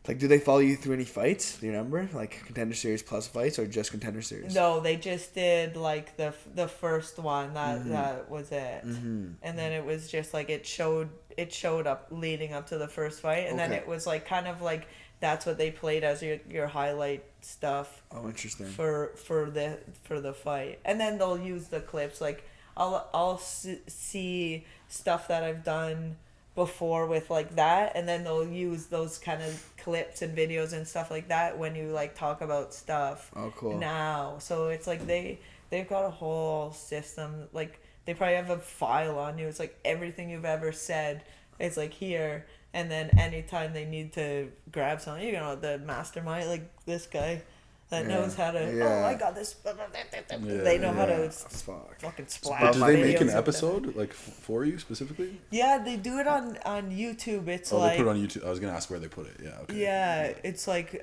S4: Like, do they follow you through any fights? Do you remember? Like, Contender Series plus fights or just Contender Series?
S2: No, they just did, like, the first one. That was it. And then it was just, like, it showed up leading up to the first fight. And then it was, like, kind of, like, that's what they played as your highlight stuff.
S4: Oh, interesting.
S2: For the fight. And then they'll use the clips. Like, I'll see stuff that I've done before with like that, and then they'll use those kind of clips and videos and stuff like that when you like talk about stuff.
S4: Oh, cool.
S2: Now, so it's like they've got a whole system. Like they probably have a file on you. It's like everything you've ever said is like here, and then anytime they need to grab something, you know, the mastermind, like this guy that knows how to. Oh, I got this. They know how to fucking splash.
S1: Did they make an episode like for you specifically?
S2: Yeah, they do it on YouTube. It's
S1: they put it on YouTube. I was gonna ask where they put it. Yeah. Okay.
S2: Yeah, it's like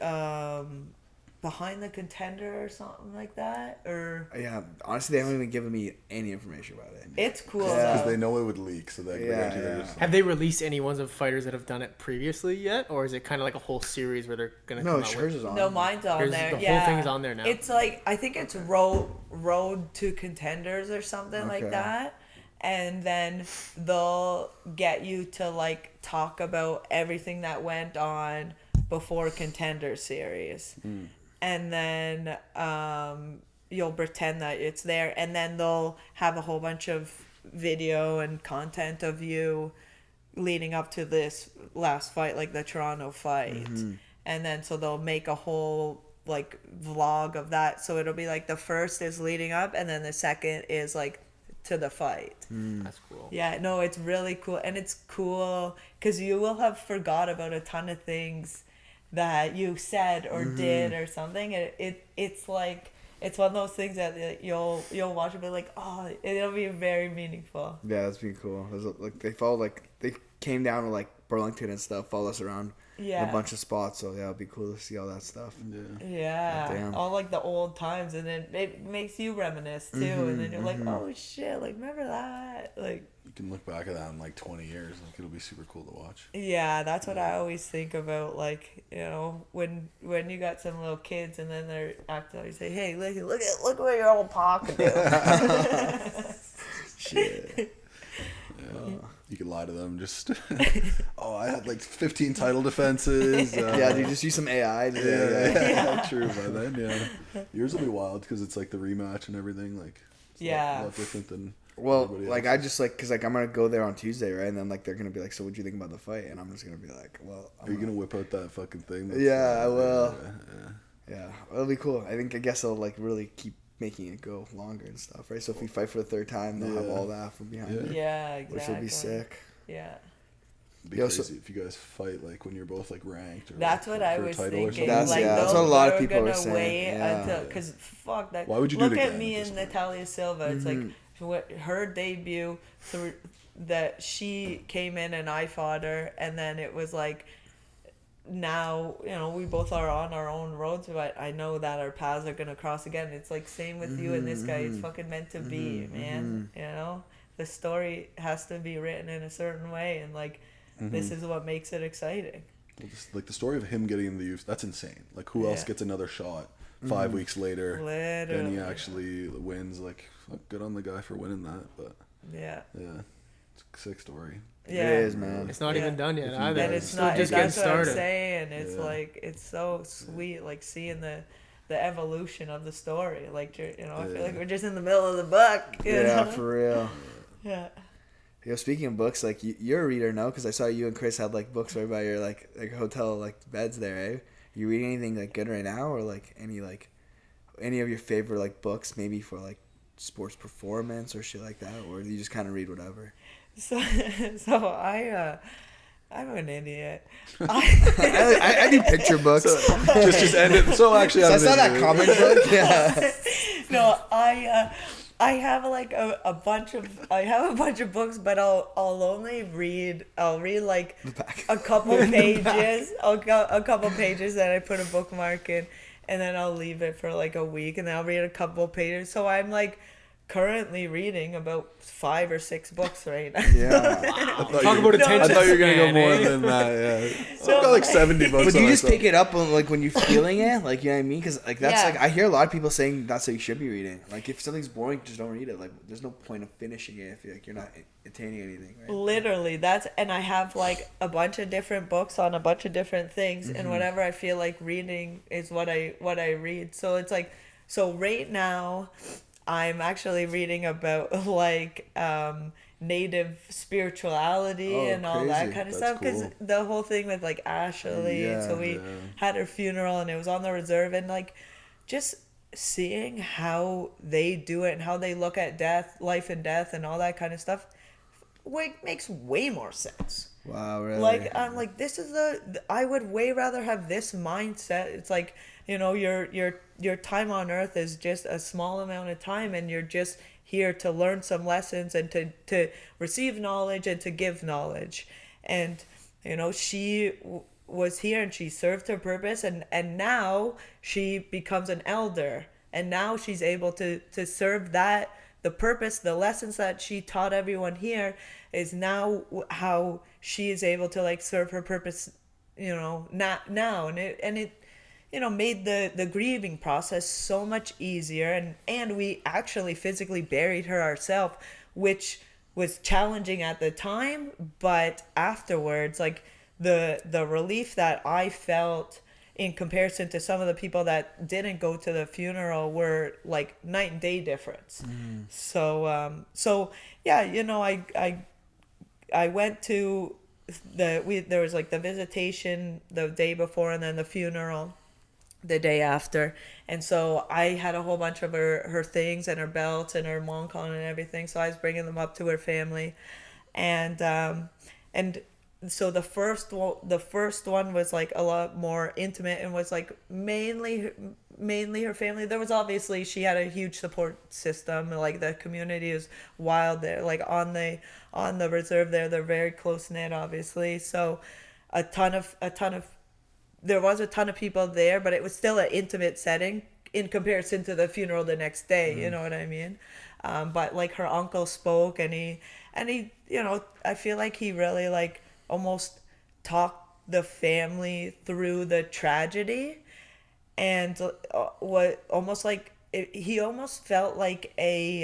S2: Behind the Contender or something like that, or
S4: yeah. Honestly, they haven't even given me any information about it.
S2: It's cool
S1: because they know it would leak, so they
S3: Have they released any ones of fighters that have done it previously yet, or is it kind of like a whole series where they're gonna?
S4: No, yours is on.
S2: No, mine's on there.
S3: The whole thing is on there now.
S2: It's like I think it's Road to Contenders or something like that. And then they'll get you to like talk about everything that went on before Contender Series. And then you'll pretend that it's there, and then they'll have a whole bunch of video and content of you leading up to this last fight, like the Toronto fight. And then so they'll make a whole like vlog of that, so it'll be like the first is leading up, and then the second is like to the fight.
S3: That's cool.
S2: Yeah, no, it's really cool, and it's cool because you will have forgot about a ton of things that you said or did or something. It's like it's one of those things that you'll watch and be like, oh, it'll be very meaningful.
S4: Yeah, that's pretty cool. Like they followed, like they came down to like Burlington and stuff, followed us around in a bunch of spots. So yeah, it'd be cool to see all that stuff.
S2: Yeah, all like the old times, and then it makes you reminisce too, and then you're like, oh shit, like remember that, like.
S1: You can look back at that in like 20 years. Like it'll be super cool to watch.
S2: Yeah, that's what I always think about. Like, you know, when you got some little kids and then they're acting, you say, "Hey, look what your old pa can do."
S1: Shit. Yeah. You can lie to them. Just I had like 15 title defenses.
S4: Yeah, dude, just use some AI.
S1: Yeah, true. By then, yeah, yours will be wild because it's like the rematch and everything. Like, it's a lot different than.
S4: Well, like I just like because like I'm gonna go there on Tuesday, right? And then like they're gonna be like, "So what'd you think about the fight?" And I'm just gonna be like, "Well,
S1: are you gonna whip out that fucking thing?"
S4: Yeah, I will. Yeah, it'll be cool. I guess they'll like really keep making it go longer and stuff, right? So if we fight for the third time, they'll have all that from behind it.
S2: Yeah, exactly.
S4: Which will be sick.
S1: It'd be crazy if you guys fight like when you're both like ranked. Or,
S2: that's
S1: like,
S2: what I was thinking.
S4: That's what a lot of people are saying.
S2: Until, because fuck that.
S1: Why would you do it again?
S2: Look at me and Natalia Silva. It's like her debut, so that she came in and I fought her, and then it was like, now, you know, we both are on our own roads, but I know that our paths are gonna cross again. It's like same with you and this guy. It's fucking meant to be, man. You know, the story has to be written in a certain way, and like this is what makes it exciting.
S1: Well, like the story of him getting in the youth, that's insane. Like who else gets another shot 5 weeks later?
S2: Literally.
S1: And he actually wins. Like good on the guy for winning that, but yeah, it's a sick story.
S2: Yeah,
S4: it is, man.
S3: It's not even done yet either.
S2: And it's not just getting started. That's what I'm saying. It's like it's so sweet, like seeing the evolution of the story. Like I feel like we're just in the middle of the book. You know?
S4: For real.
S2: Yeah.
S4: Yo, speaking of books, like you're a reader now, because I saw you and Chris had like books right by your like hotel like beds there. Eh? You reading anything like good right now, or like any of your favorite like books, maybe for like sports performance or shit like that, or do you just kind of read whatever?
S2: So I'm an idiot.
S4: I do picture books.
S1: Just end it. So actually,
S4: I saw that comic book. Yeah.
S2: No, I have like a bunch of books, but I'll only read. I'll read like a couple pages. A couple pages that I put a bookmark in, and then I'll leave it for like a week, and then I'll read a couple pages. So I'm like currently reading about 5 or 6 books right now.
S4: Yeah.
S3: Talk about attention
S1: I thought you were gonna go
S3: span,
S1: more
S3: eh?
S1: than that. Yeah,
S2: So,
S1: I've got like 70 books.
S4: But do
S1: on
S4: you just
S1: myself.
S4: pick it up on, like, when you're feeling it? Like, you know what I mean? Because, like, that's,
S2: Yeah.
S4: like, I hear a lot of people saying that's what you should be reading. Like, if something's boring, just don't read it. Like, there's no point of finishing it if you're not attaining anything, right?
S2: Literally, and I have like a bunch of different books on a bunch of different things, and whatever I feel like reading is what I read. So it's like, so right now, I'm actually reading about like native spirituality
S1: Oh,
S2: and all that
S1: crazy.
S2: kind of
S1: That's
S2: stuff, because
S1: cool.
S2: the whole thing with like Ashley, and so we
S1: Yeah.
S2: had her funeral, and it was on the reserve, and like just seeing how they do it and how they look at death, life and death, and all that kind of stuff, makes way more sense.
S4: Wow, really?
S2: Like, I'm like, this is I would way rather have this mindset. It's like, you know, your time on earth is just a small amount of time, and you're just here to learn some lessons and to receive knowledge and to give knowledge. And, you know, she was here and she served her purpose, and now she becomes an elder, and now she's able to serve that, the purpose, the lessons that she taught everyone here is now how she is able to like serve her purpose, you know, not now. And it you know, made the grieving process so much easier, and we actually physically buried her ourselves, which was challenging at the time, but afterwards, like the relief that I felt in comparison to some of the people that didn't go to the funeral were like night and day difference. So yeah, you know, I went to there was like the visitation the day before, and then the funeral the day after, and so I had a whole bunch of her things and her belts and her moncon and everything, so I was bringing them up to her family, and so the first one was like a lot more intimate and was like mainly her family. There was obviously, she had a huge support system, like the community is wild there, like on the reserve there, they're very close knit, obviously, so there was a ton of people there, but it was still an intimate setting in comparison to the funeral the next day. You know what I mean? But like her uncle spoke, and he, you know, I feel like he really like almost talked the family through the tragedy, and what almost like he almost felt like a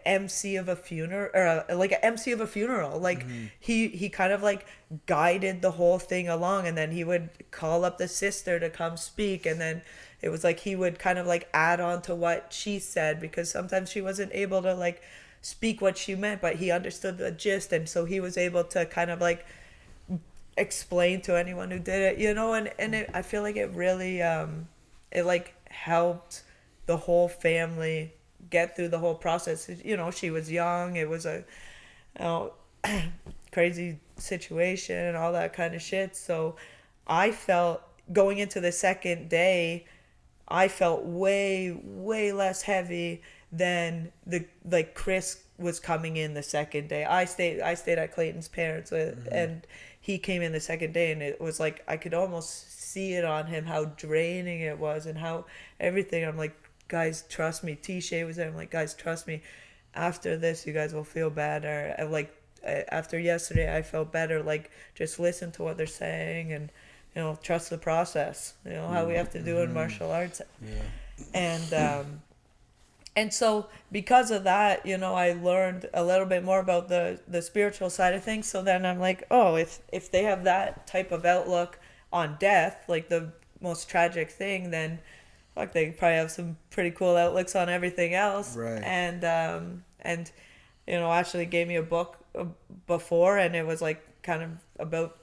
S2: MC of a funeral, or like an MC of a funeral. Like he kind of like guided the whole thing along, and then he would call up the sister to come speak, and then it was like he would kind of like add on to what she said, because sometimes she wasn't able to like speak what she meant, but he understood the gist, and so he was able to kind of like explain to anyone who did it, you know, and I feel like it really it like helped the whole family get through the whole process. You know, she was young, it was a, you know, crazy situation and all that kind of shit, so I felt going into the second day, I felt way less heavy than like Chris was coming in the second day. I stayed at Clayton's parents, and he came in the second day, and it was like I could almost see it on him how draining it was and how everything. I'm like, guys, trust me. T-Shay was there. I'm like, guys, trust me. After this, you guys will feel better. Like after yesterday, I felt better. Like, just listen to what they're saying, and you know, trust the process. You know how we have to do in martial arts. Yeah. And so because of that, you know, I learned a little bit more about the spiritual side of things. So then I'm like, oh, if they have that type of outlook on death, like the most tragic thing, then fuck, they probably have some pretty cool outlooks on everything else.
S4: Right.
S2: And you know, Ashley gave me a book before, and it was like kind of about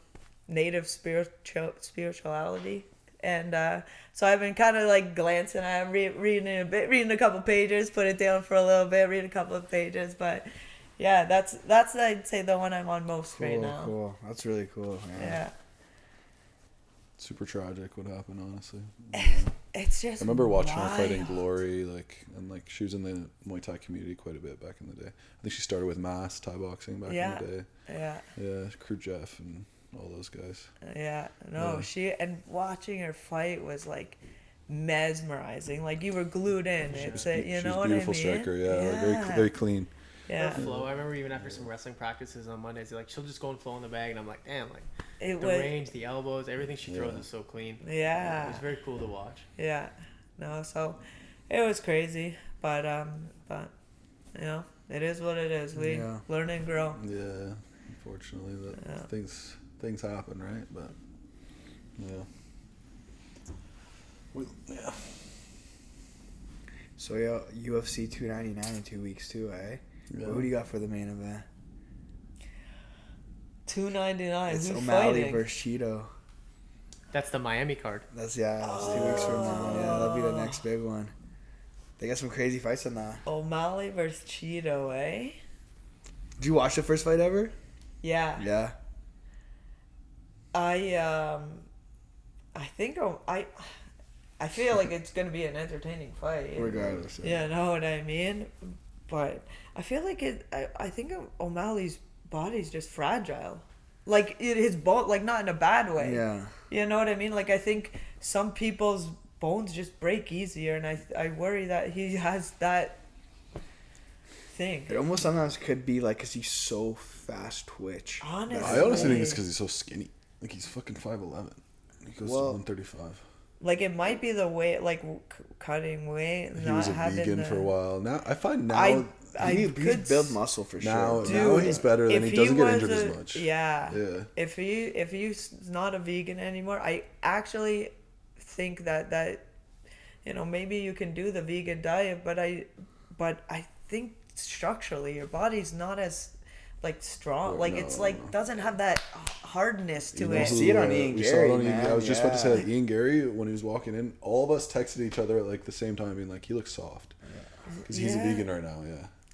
S2: native spirituality. And so I've been kind of like glancing at it, reading a couple pages, put it down for a little bit, read a couple of pages. But yeah, that's I'd say the one I'm on most right now.
S4: Cool. That's really cool.
S2: Yeah.
S1: Super tragic what happened, honestly.
S2: It's just
S1: I remember watching her
S2: wild.
S1: fighting Glory, and she was in the Muay Thai community quite a bit back in the day. I think she started with mass Thai boxing back in the day. Yeah, Crew Jeff and all those guys.
S2: Yeah, no, she, and watching her fight was like mesmerizing. Like you were glued in. It's a, you
S1: She's
S2: know
S1: a
S2: what I mean?
S1: beautiful striker. Yeah, very very clean.
S2: Yeah.
S3: Her flow. I remember even after some wrestling practices on Mondays, like she'll just go and flow in the bag, and I'm like, damn, like the range, the elbows, everything she throws is so clean.
S2: Yeah.
S3: It was very cool to watch.
S2: Yeah. No, so it was crazy, but you know, it is what it is. We learn and grow.
S1: Yeah. Unfortunately, things happen, right? But yeah.
S4: So UFC 299 in 2 weeks too, eh?
S1: Yeah.
S4: Who do you got for the main event?
S2: 299.
S4: It's
S2: Who's
S4: O'Malley
S2: fighting?
S4: versus Cheeto.
S3: That's the Miami card.
S4: That's 2 weeks from now. Yeah, that'll be the next big one. They got some crazy fights on that.
S2: O'Malley versus Cheeto, eh?
S4: Did you watch the first fight ever?
S2: Yeah.
S4: Yeah.
S2: I think I feel like it's gonna be an entertaining fight.
S4: Regardless.
S2: Yeah, know what I mean? But I feel like I think O'Malley's body's just fragile. Like his bone, like not in a bad way.
S4: Yeah.
S2: You know what I mean? Like I think some people's bones just break easier, and I worry that he has that thing.
S4: It almost sometimes could be like because he's so fast twitch.
S2: Honestly.
S1: I honestly think it's because he's so skinny. Like he's fucking 5'11". He goes to 135.
S2: Like it might be the weight, like cutting weight.
S1: He was a vegan for a while. Now I find
S4: He's built muscle for sure.
S1: Now he's better and he doesn't get injured as much.
S2: Yeah. If he's not a vegan anymore, I actually think that you know, maybe you can do the vegan diet, but I think structurally your body's not as like strong. Like it's like doesn't have that hardness to it.
S4: See it on Ian Gary, man.
S1: I was just about to say that Ian Gary, when he was walking in, all of us texted each other at like the same time, being like, he looks soft. Because he's a vegan right now,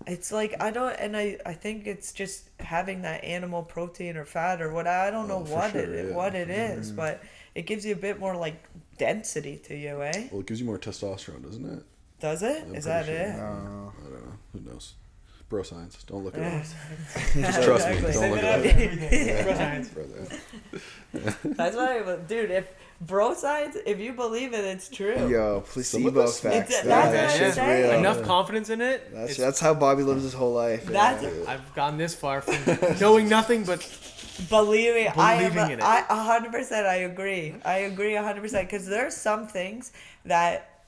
S2: It's like I think it's just having that animal protein or fat or what, I don't know what it is, but it gives you a bit more like density to you, eh?
S1: Well, it gives you more testosterone, doesn't it?
S2: Does it? Is that it?
S1: I don't know. Who knows? Bro science. Don't look it up. Just trust me. Don't look it up.
S3: Bro science.
S2: That's why, dude. If bro science, if you believe it, it's true.
S4: Yo, placebo effects.
S2: That's
S4: shit's real.
S3: Enough confidence in it.
S4: That's how Bobby lives his whole life.
S3: I've gone this far from knowing nothing but
S2: believing in it.
S3: I
S2: 100%. I agree 100% because there's some things that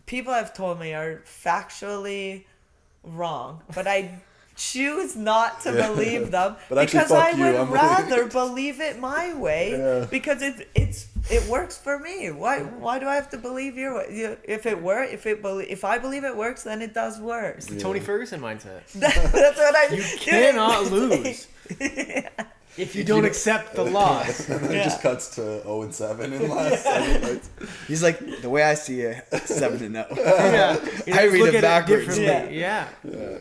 S2: people have told me are factually wrong, but I choose not to believe them because I would rather believe it my way because it works for me. Why do I have to believe your way? If I believe it works, then it does work.
S3: It's the Tony Ferguson mindset.
S2: That's what I.
S3: You cannot lose. If you don't accept the loss.
S1: It just cuts to 0-7 in last 7 fights.
S4: He's like, the way I see it, 7-0.
S3: I
S4: read it backwards.
S3: Yeah.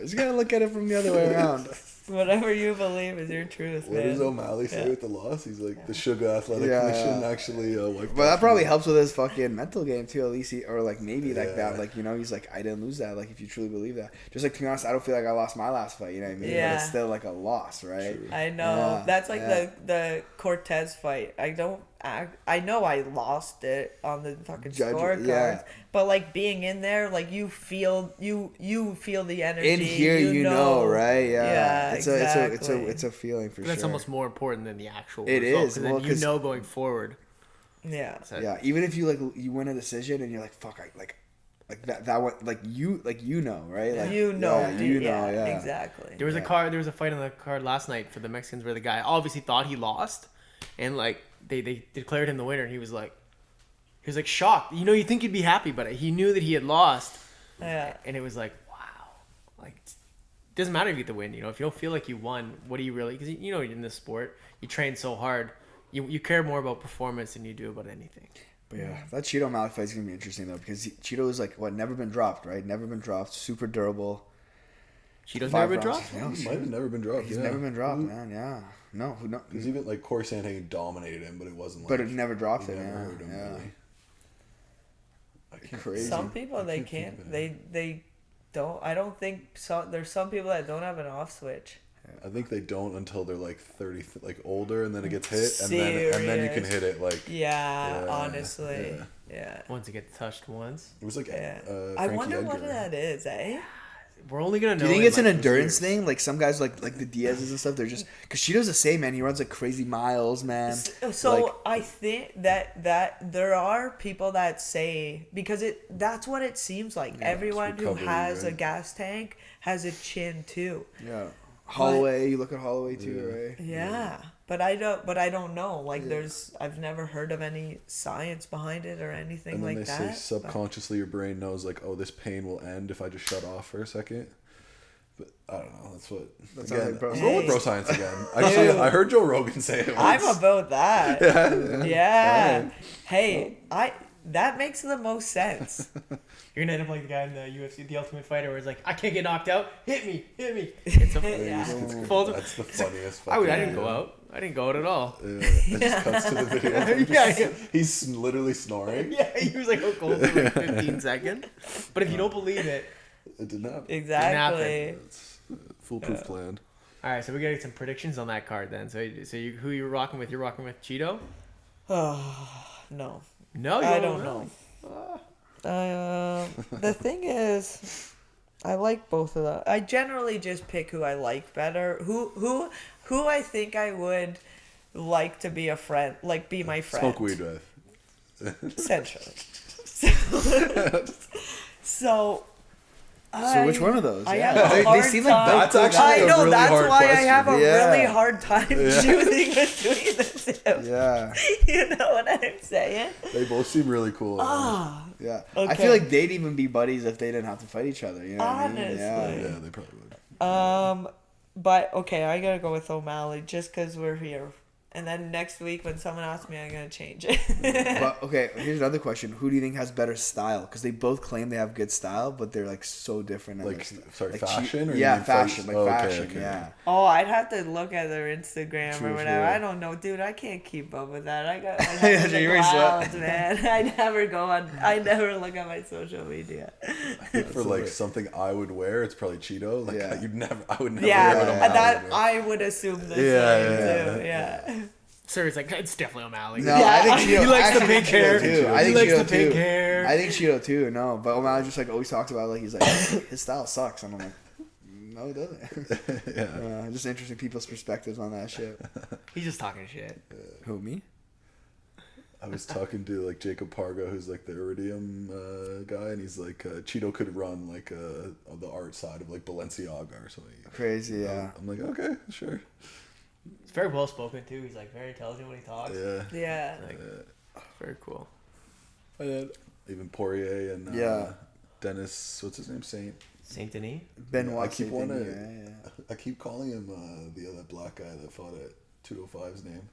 S4: He's got to look at it from the other way around.
S2: Whatever you believe is your truth,
S1: What
S2: man.
S1: does O'Malley say with the loss? He's like, the Sugar Athletic Commission actually wiped
S4: But that probably helps with his fucking mental game too, at least or like maybe like that, like, you know, he's like, I didn't lose that, like if you truly believe that. Just like, to be honest, I don't feel like I lost my last fight, you know what I mean?
S2: Yeah.
S4: But it's still like a loss, right?
S1: True.
S2: I know. That's like the Cortez fight. I know I lost it on the fucking scorecards, but like being in there, like you feel the energy.
S4: In here, you know, right?
S2: Yeah, exactly.
S4: It's a feeling for sure.
S3: That's almost more important than the actual
S4: It
S3: result,
S4: is.
S3: Well, you know going forward.
S2: Yeah.
S4: Yeah. Even if you win a decision and you're like, fuck, like that one, like you know, right? Like,
S2: exactly.
S3: There was a fight on the card last night for the Mexicans where the guy obviously thought he lost, and like they declared him the winner, and he was like shocked. You know, you think he'd be happy, but he knew that he had lost.
S2: Yeah.
S3: And it was like, wow, like it doesn't matter if you get the win. You know, if you don't feel like you won, what do you really? Because you know, in this sport, you train so hard, you care more about performance than you do about anything.
S4: But yeah, that Cheeto O'Malley fight is gonna be interesting though, because Cheeto is like never been dropped, right? Never been dropped, super durable.
S3: Cheeto's never been dropped?
S1: Yeah, he might have never been dropped.
S4: He's never been dropped, man. Yeah. No.
S1: Because even like Corey Sandhagen dominated him, but it wasn't like.
S4: But it never dropped him.
S1: Never heard him really.
S4: Crazy.
S2: Some people they can't. They don't. I don't think so. There's some people that don't have an off switch.
S1: I think they don't until they're like 30, like older, and then it gets hit, and then you can hit it like.
S2: Yeah, honestly. Yeah.
S3: Once it gets touched once.
S1: It was like
S2: I
S1: Frankie
S2: wonder
S1: Edgar.
S2: what that is, eh?
S3: We're only gonna know.
S4: Do you think
S3: in,
S4: it's an
S3: like,
S4: endurance
S3: years.
S4: thing? Like some guys, like the Diaz's and stuff, they're just because Cheeto's the same, man. He runs like crazy miles, man.
S2: So
S4: Like,
S2: I think that there are people that say, because that's what it seems like. Everyone who
S1: recovery,
S2: has a
S1: right?
S2: gas tank has a chin too.
S4: yeah, Holloway. You look at Holloway too, right?
S2: Yeah. But I don't know. Like I've never heard of any science behind it or anything
S1: And then
S2: like
S1: they
S2: that.
S1: say subconsciously your brain knows like, oh, this pain will end if I just shut off for a second. But I don't know. That's
S4: sounds
S1: again.
S4: like bro
S1: I'm going with bro
S2: science.
S1: science again. Actually, I heard Joe Rogan say it once.
S2: I'm about that. Yeah. Hey, that makes the most sense.
S3: You're gonna end up like the guy in the UFC, the Ultimate Fighter, where it's like, I can't get knocked out. Hit me. It's a
S2: Yeah.
S3: full.
S1: That's the funniest.
S3: I didn't
S1: fucking
S3: go out. I didn't go out at all.
S1: It just cuts to the video. of him
S3: Yeah,
S1: just-
S3: yeah.
S1: He's literally snoring.
S3: Yeah, he was like hook cold for like 15 seconds. But if you don't believe it,
S1: It didn't happen.
S2: Exactly.
S1: It's a foolproof plan.
S3: all right. So we gotta get some predictions on that card then. So who you're rocking with? You're rocking with Cheeto?
S2: No.
S3: No, you
S2: I don't know. The thing is, I like both of them. I generally just pick who I like better. Who I think I would like to be a friend, like be my friend.
S1: Smoke weed with.
S2: Essentially. So
S4: So which one of those?
S2: I
S4: Yeah,
S2: have a
S4: they
S2: hard
S4: seem
S2: time.
S4: like both
S1: That's
S4: good
S1: actually
S2: I
S1: a
S2: know
S1: really
S2: that's
S1: hard
S2: why
S1: question.
S2: I have a
S4: Yeah.
S2: really hard time choosing between the two.
S4: Yeah,
S2: You know what I'm saying?
S1: They both seem really cool.
S4: yeah. I
S2: Okay.
S4: feel like they'd even be buddies if they didn't have to fight each other. You know what I mean?
S2: Honestly.
S4: Yeah.
S1: Yeah, they probably would.
S2: But okay, I gotta go with O'Malley just because we're here. And then next week when someone asks me, I'm gonna change it.
S4: But okay, here's another question: who do you think has better style? Because they both claim they have good style, but they're like so different. in
S1: Like,
S4: their style.
S1: sorry,
S4: Like,
S1: fashion? Or you
S4: yeah,
S1: mean
S4: fashion.
S1: face?
S4: Like
S1: Oh, okay,
S4: fashion.
S1: okay.
S4: Yeah.
S2: Oh, I'd have to look at their Instagram
S1: True,
S2: or whatever.
S1: true.
S2: I don't know, dude. I can't keep up with that. I got my
S4: Yeah,
S2: head in
S4: so
S2: the
S4: you're right.
S2: clouds, man. I never look at my social media.
S1: I think for like something I would wear, it's probably Cheeto. Like
S4: Yeah.
S1: I would never
S2: Yeah,
S1: wear it on my
S2: that
S1: outfit.
S2: I would assume the
S1: Yeah,
S2: same
S1: yeah,
S2: too. Yeah.
S3: Sir, it's like it's definitely O'Malley.
S4: No,
S2: Yeah.
S4: I think Cheeto.
S3: He likes the
S4: actually
S3: pink
S4: Cheeto
S3: hair.
S4: too. I
S3: He
S4: think
S3: likes
S4: Cheeto
S3: the pink
S4: too.
S3: hair.
S4: I think Cheeto too. No, but O'Malley just like always talks about it, like he's like his style sucks, and I'm like, no, it doesn't.
S1: Yeah.
S4: Just interesting people's perspectives on that shit.
S3: He's just talking shit.
S4: Who, me?
S1: I was talking to like Jacob Parga, who's like the Iridium guy, and he's like Cheeto could run like on the art side of like Balenciaga or something.
S4: Crazy, yeah.
S1: I'm like, okay, sure.
S3: He's very well spoken too. He's like very intelligent when he talks.
S1: Yeah.
S2: Yeah.
S3: Like, very cool.
S1: Even Poirier and
S4: Yeah.
S1: Dennis, what's his name?
S3: Saint Denis.
S4: Benoit.
S1: I keep
S4: Saint
S1: wanting.
S4: Denis, yeah.
S1: I keep calling him the other black guy that fought at 205's name.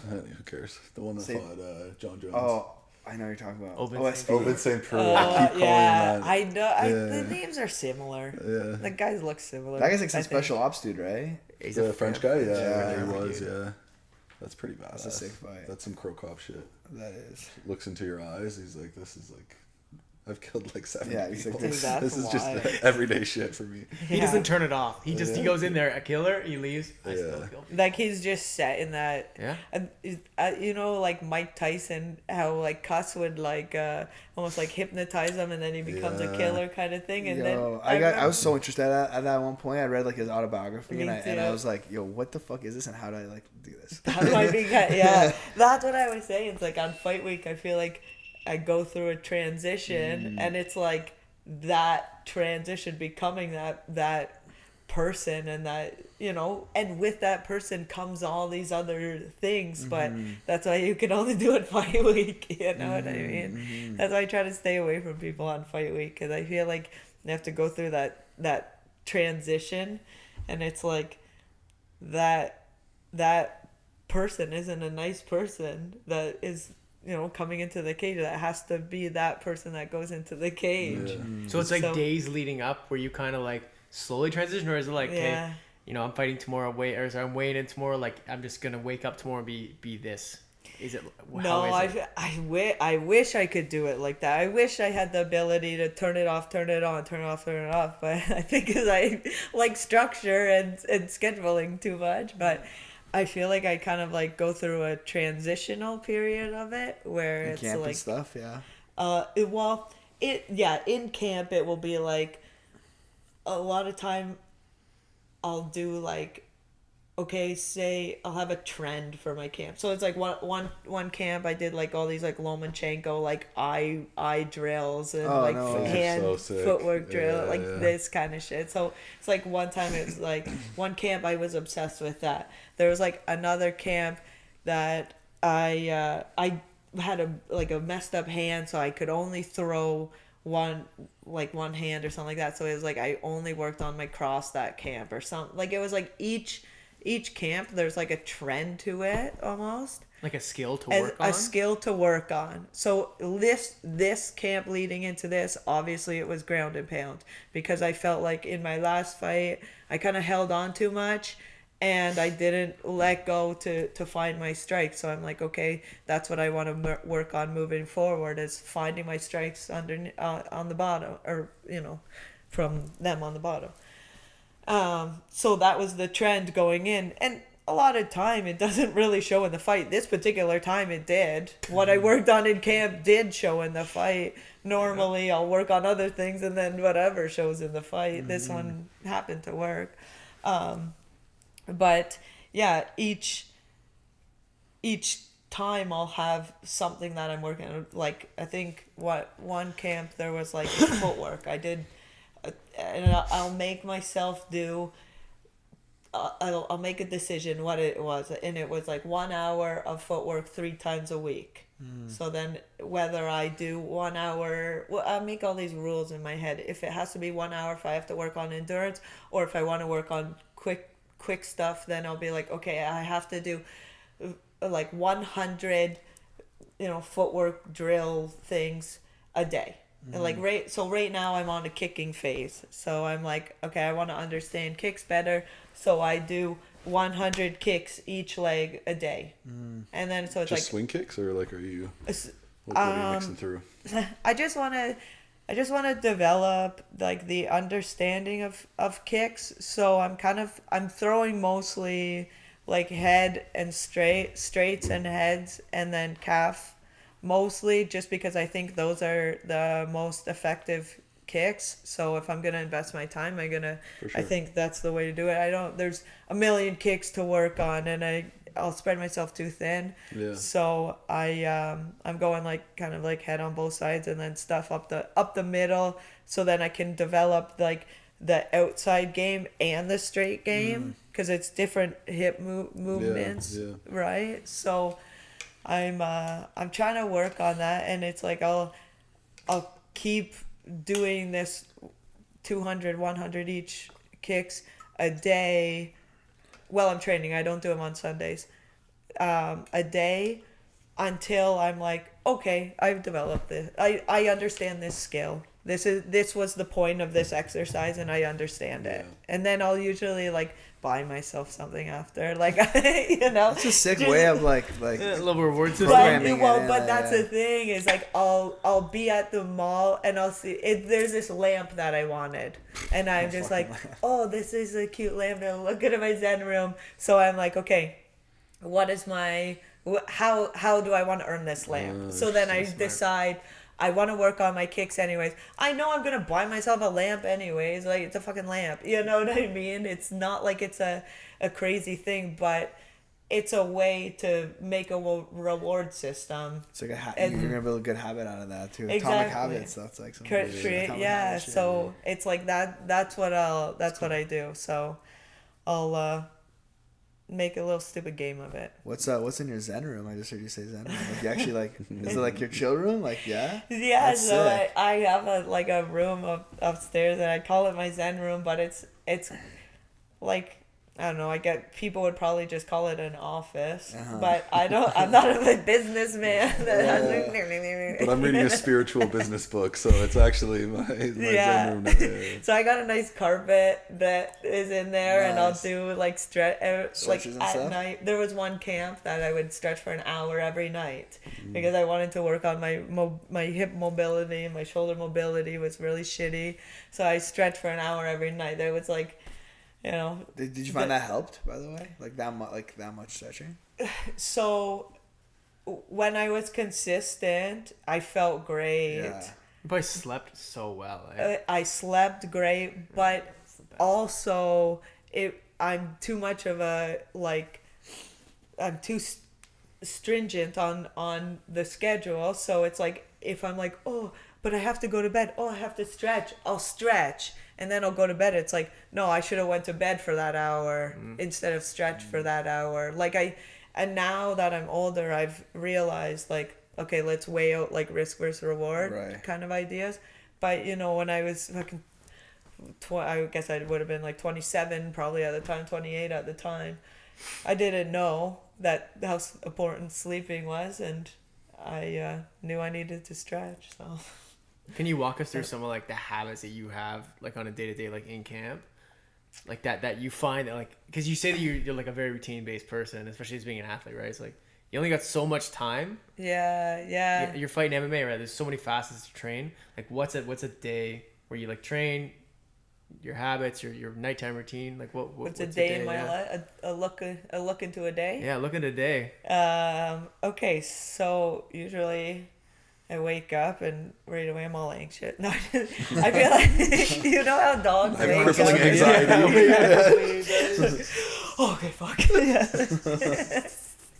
S1: Who cares? The one that
S4: Saint-
S1: fought John Jones.
S4: Oh, I know what you're talking about.
S3: Open
S4: OSP.
S3: Saint-
S1: Ovid St. Preux. I keep calling
S2: Yeah,
S1: him that.
S2: I know.
S1: Yeah.
S2: The names are similar.
S1: Yeah.
S2: The guys look similar.
S4: That guy's like some
S2: I think.
S4: special ops dude, right?
S3: He's
S1: The French guy? Yeah,
S4: Yeah.
S1: he was, yeah. That's pretty badass.
S4: That's a sick fight.
S1: That's some crow cop shit.
S4: That is.
S1: Looks into your eyes. He's like, this is like, I've killed like 7
S4: Yeah, he's
S1: people.
S4: like,
S2: Dude, that's
S1: This is just
S2: wild.
S1: everyday shit for me.
S3: He
S2: Yeah.
S3: doesn't turn it off. He just he goes in there a killer. He leaves. I still
S1: Yeah.
S3: kill people.
S2: Like he's just set in that.
S3: Yeah.
S2: And you know, like Mike Tyson, how like Cuss would like almost like hypnotize him, and then he becomes a
S1: Yeah.
S2: killer kind of thing. And
S4: Yo,
S2: then
S4: I was so interested at that one point. I read like his autobiography,
S2: Me
S4: and I
S2: too.
S4: was like, yo, what the fuck is this, and how do I like do this?
S2: How do I yeah, that's what I was saying. It's like on fight week, I feel like I go through a transition, and it's like that transition becoming that person, and that, you know, and with that person comes all these other things, but that's why you can only do it fight week. You know what I mean? That's why I try to stay away from people on fight week, because I feel like you have to go through that transition, and it's like that person isn't a nice person that is, you know, coming into the cage. That has to be that person that goes into the cage.
S1: Yeah.
S3: So it's like
S2: So-
S3: days leading up where you kind of like slowly transition, or is it like,
S2: Yeah.
S3: hey, you know, I'm fighting tomorrow, I'm weighing in tomorrow, like I'm just gonna wake up tomorrow and be this? Is it?
S2: No,
S3: how is it?
S2: I wish I could do it like that. I wish I had the ability to turn it off, turn it on, turn it off, turn it off. But I think because I like structure and scheduling too much. But I feel like I kind of like go through a transitional period of it where
S4: In
S2: it's
S4: camp
S2: like
S4: and stuff, yeah.
S2: In camp it will be like a lot of time I'll do like, okay, say I'll have a trend for my camp. So it's like one camp I did like all these like Lomachenko like eye drills and hand
S1: so sick.
S2: footwork drill, like
S1: Yeah.
S2: this kind of shit. So it's like one time it was like one camp I was obsessed with that. There was like another camp that I had a messed up hand, so I could only throw one hand or something like that. So it was like I only worked on my cross that camp or something. Like it was like each camp there's like a trend to it almost.
S3: Like a skill to work on?
S2: A skill to work on. So this camp leading into this, obviously it was ground and pound because I felt like in my last fight I kind of held on too much and I didn't let go to find my strikes. So I'm like, okay, that's what I want to work on moving forward, is finding my strikes under on the bottom, or from them on the bottom. So that was the trend going in, and a lot of time it doesn't really show in the fight. This particular time it did. What I worked on in camp did show in the fight. Normally I'll work on other things and then whatever shows in the fight. This one happened to work. But yeah, each time I'll have something that I'm working on. Like I think one camp there was like footwork. I did, and I'll make myself do. I'll make a decision what it was, and it was like 1 hour of footwork 3 times a week. So then whether I do 1 hour, I'll make all these rules in my head. If it has to be 1 hour, if I have to work on endurance, or if I want to work on quick stuff, then I'll be like, okay, I have to do like 100 footwork drill things a day. And like right now I'm on a kicking phase, so I'm like, okay, I want to understand kicks better, so I do 100 kicks each leg a day. And then so it's
S1: Just
S2: like
S1: swing kicks, or like are you what are you mixing through?
S2: I just want to develop like the understanding of kicks. So I'm throwing mostly like head and straights and heads, and then calf mostly, just because I think those are the most effective kicks. So if I'm gonna invest my time, I think that's the way to do it. There's a million kicks to work on, and I'll spread myself too thin.
S1: Yeah.
S2: So I'm going like kind of like head on both sides, and then stuff up the middle, so then I can develop like the outside game and the straight game, because it's different hip movements, right? So I'm trying to work on that, and it's like I'll keep doing this 200, 100 each kicks a day while I'm training. I don't do them on Sundays. A day until I'm like, okay, I've developed this. I understand this skill. This was the point of this exercise, and I understand it. And then I'll usually like buy myself something after, like
S4: It's a sick way of like
S3: a little reward system.
S2: But that's the thing, is like I'll be at the mall and I'll see there's this lamp that I wanted, and I'm just like, oh, this is a cute lamp, and look at it in my Zen room. So I'm like, okay, what is how do I want to earn this lamp? So then I decide I want to work on my kicks anyways. I know I'm going to buy myself a lamp anyways. Like, it's a fucking lamp. You know what I mean? It's not like it's a crazy thing, but it's a way to make a reward system.
S4: It's like you're going to build a good habit out of that, too.
S2: Exactly.
S4: Atomic habits. That's like something.
S2: Yeah. So it's like that's what I do. So I'll make a little stupid game of it.
S4: What's in your Zen room? I just heard you say Zen room. Like, you actually is it like your chill room? Like, yeah?
S2: Yeah,
S4: That's
S2: so
S4: sick.
S2: I have a room upstairs, and I call it my Zen room, but it's like, I don't know, people would probably just call it an office, but I'm not a businessman.
S1: But I'm reading a spiritual business book, so it's actually my Zen room.
S2: So I got a nice carpet that is in there, and I'll do like
S4: Stretches
S2: like
S4: and
S2: at
S4: stuff?
S2: night. There was one camp that I would stretch for an hour every night because I wanted to work on my hip mobility, and my shoulder mobility was really shitty. So I stretched for an hour every night. There was like you know.
S4: Did you find that helped, by the way? Like that much stretching?
S2: So when I was consistent, I felt great.
S4: Yeah.
S3: You probably slept so well.
S2: I slept great, but also I'm too much of a I'm too stringent on the schedule. So it's like if I'm like, oh, but I have to go to bed. Oh, I have to stretch. I'll stretch. And then I'll go to bed. It's like, no, I should have went to bed for that hour instead of stretch for that hour. And now that I'm older, I've realized like, okay, let's weigh out like risk versus reward kind of ideas. But when I was fucking, I guess I would have been like 27 probably at the time, 28 at the time. I didn't know that how important sleeping was, and I knew I needed to stretch. So.
S3: Can you walk us through some of like the habits that you have like on a day-to-day like in camp, like that you find that like, because you say that you're like a very routine-based person, especially as being an athlete, right? It's like you only got so much time.
S2: Yeah.
S3: You're fighting MMA, right? There's so many facets to train. Like what's a day where you like train, your habits, your nighttime routine, like what's
S2: a day in my life? A look into a day.
S3: Yeah, look into a day.
S2: Okay, so usually I wake up and right away I'm all anxious. No, I feel like you know how dogs
S1: I have
S2: wake
S1: crippling
S2: up.
S1: anxiety.
S2: Oh, okay, fuck. Yeah.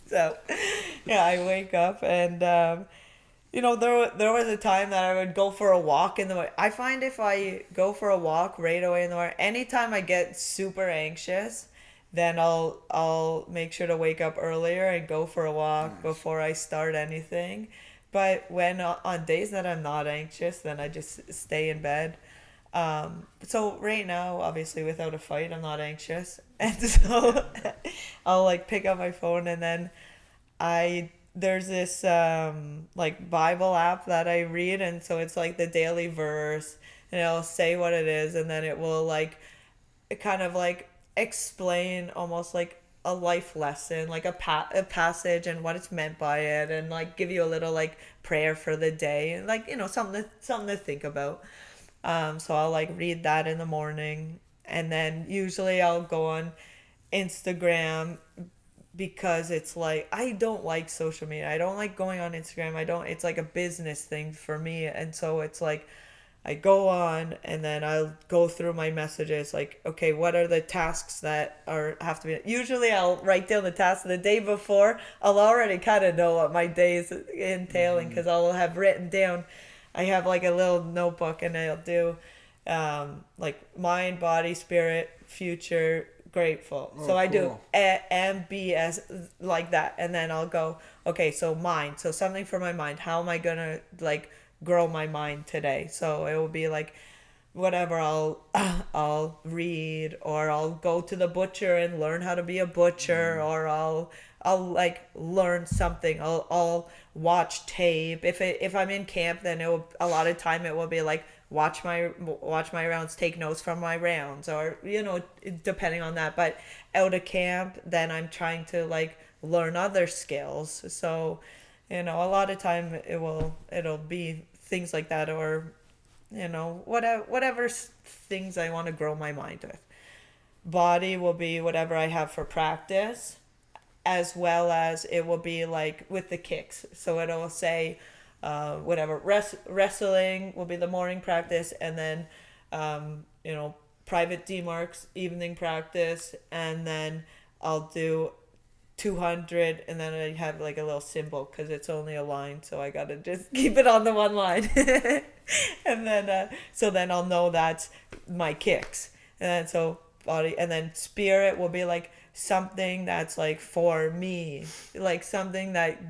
S2: So, yeah, I wake up and there was a time that I would go for a walk in the morning. I find if I go for a walk right away in the morning, anytime I get super anxious, then I'll make sure to wake up earlier and go for a walk before I start anything. But when on days that I'm not anxious, then I just stay in bed. So right now, obviously without a fight, I'm not anxious. And so I'll like pick up my phone and then there's this like Bible app that I read, and so it's like the daily verse, and it'll say what it is, and then it will like kind of like explain almost like a life lesson, like a passage and what it's meant by it, and like give you a little like prayer for the day, and like something to think about. So I'll like read that in the morning, and then usually I'll go on Instagram, because it's like I don't like social media. I don't like going on Instagram. It's like a business thing for me, and so it's like I go on and then I'll go through my messages like, okay, what are the tasks that have to be. Usually I'll write down the tasks the day before. I'll already kind of know what my day is entailing, because I'll have written down. I have like a little notebook, and I'll do like mind, body, spirit, future, grateful. So I do MBS like that, and then I'll go, okay, so mind, so something for my mind. How am I gonna like grow my mind today? So it will be like whatever. I'll read, or I'll go to the butcher and learn how to be a butcher, or I'll like learn something. I'll watch tape. If I'm in camp, then a lot of time it will be like watch my rounds, take notes from my rounds, or depending on that. But out of camp, then I'm trying to like learn other skills. So a lot of time it'll be things like that, or whatever things I want to grow my mind with. Body will be whatever I have for practice, as well as it will be like with the kicks. So it'll say whatever wrestling will be the morning practice, and then private demarks evening practice, and then I'll do 200, and then I have like a little symbol because it's only a line, so I gotta just keep it on the one line. And then so then I'll know that's my kicks. And then so body, and then spirit will be like something that's like for me, like something that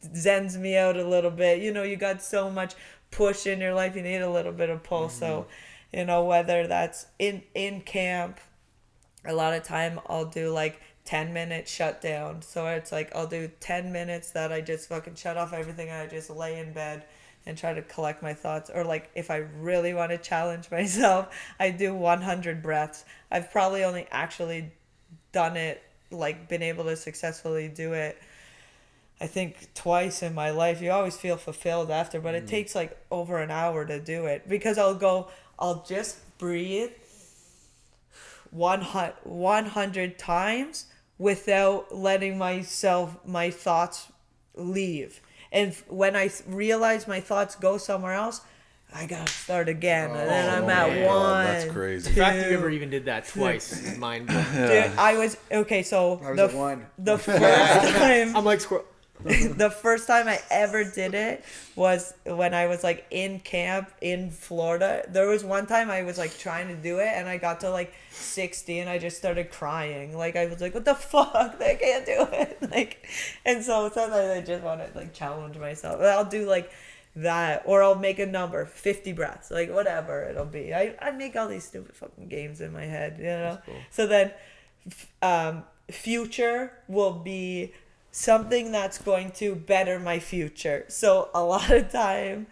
S2: zens me out a little bit. You got so much push in your life, you need a little bit of pull. So whether that's in camp, a lot of time I'll do like 10-minute shutdown. So it's like I'll do 10 minutes that I just fucking shut off everything, and I just lay in bed and try to collect my thoughts. Or like if I really want to challenge myself, I do 100 breaths. I've probably only actually done it, like been able to successfully do it, I think twice in my life. You always feel fulfilled after, but it takes like over an hour to do it, because I'll just breathe 100 times without letting my thoughts leave. And when I realize my thoughts go somewhere else, I gotta start again, and then I'm at
S3: man.
S2: one.
S1: That's crazy.
S3: The fact that you ever even did that twice is mind blowing.
S2: Dude, I was okay. So
S4: I was at one.
S2: the first time
S3: I'm like squirrel.
S2: the first time I ever did it was when I was like in camp in Florida. There was one time I was like trying to do it, and I got to like 60 and I just started crying. Like I was like, what the fuck? I can't do it. Like, and so sometimes I just want to like challenge myself. I'll do like that, or I'll make a number, 50 breaths, like whatever it'll be. I make all these stupid fucking games in my head, you know.
S3: Cool.
S2: So then future will be something that's going to better my future. So a lot of time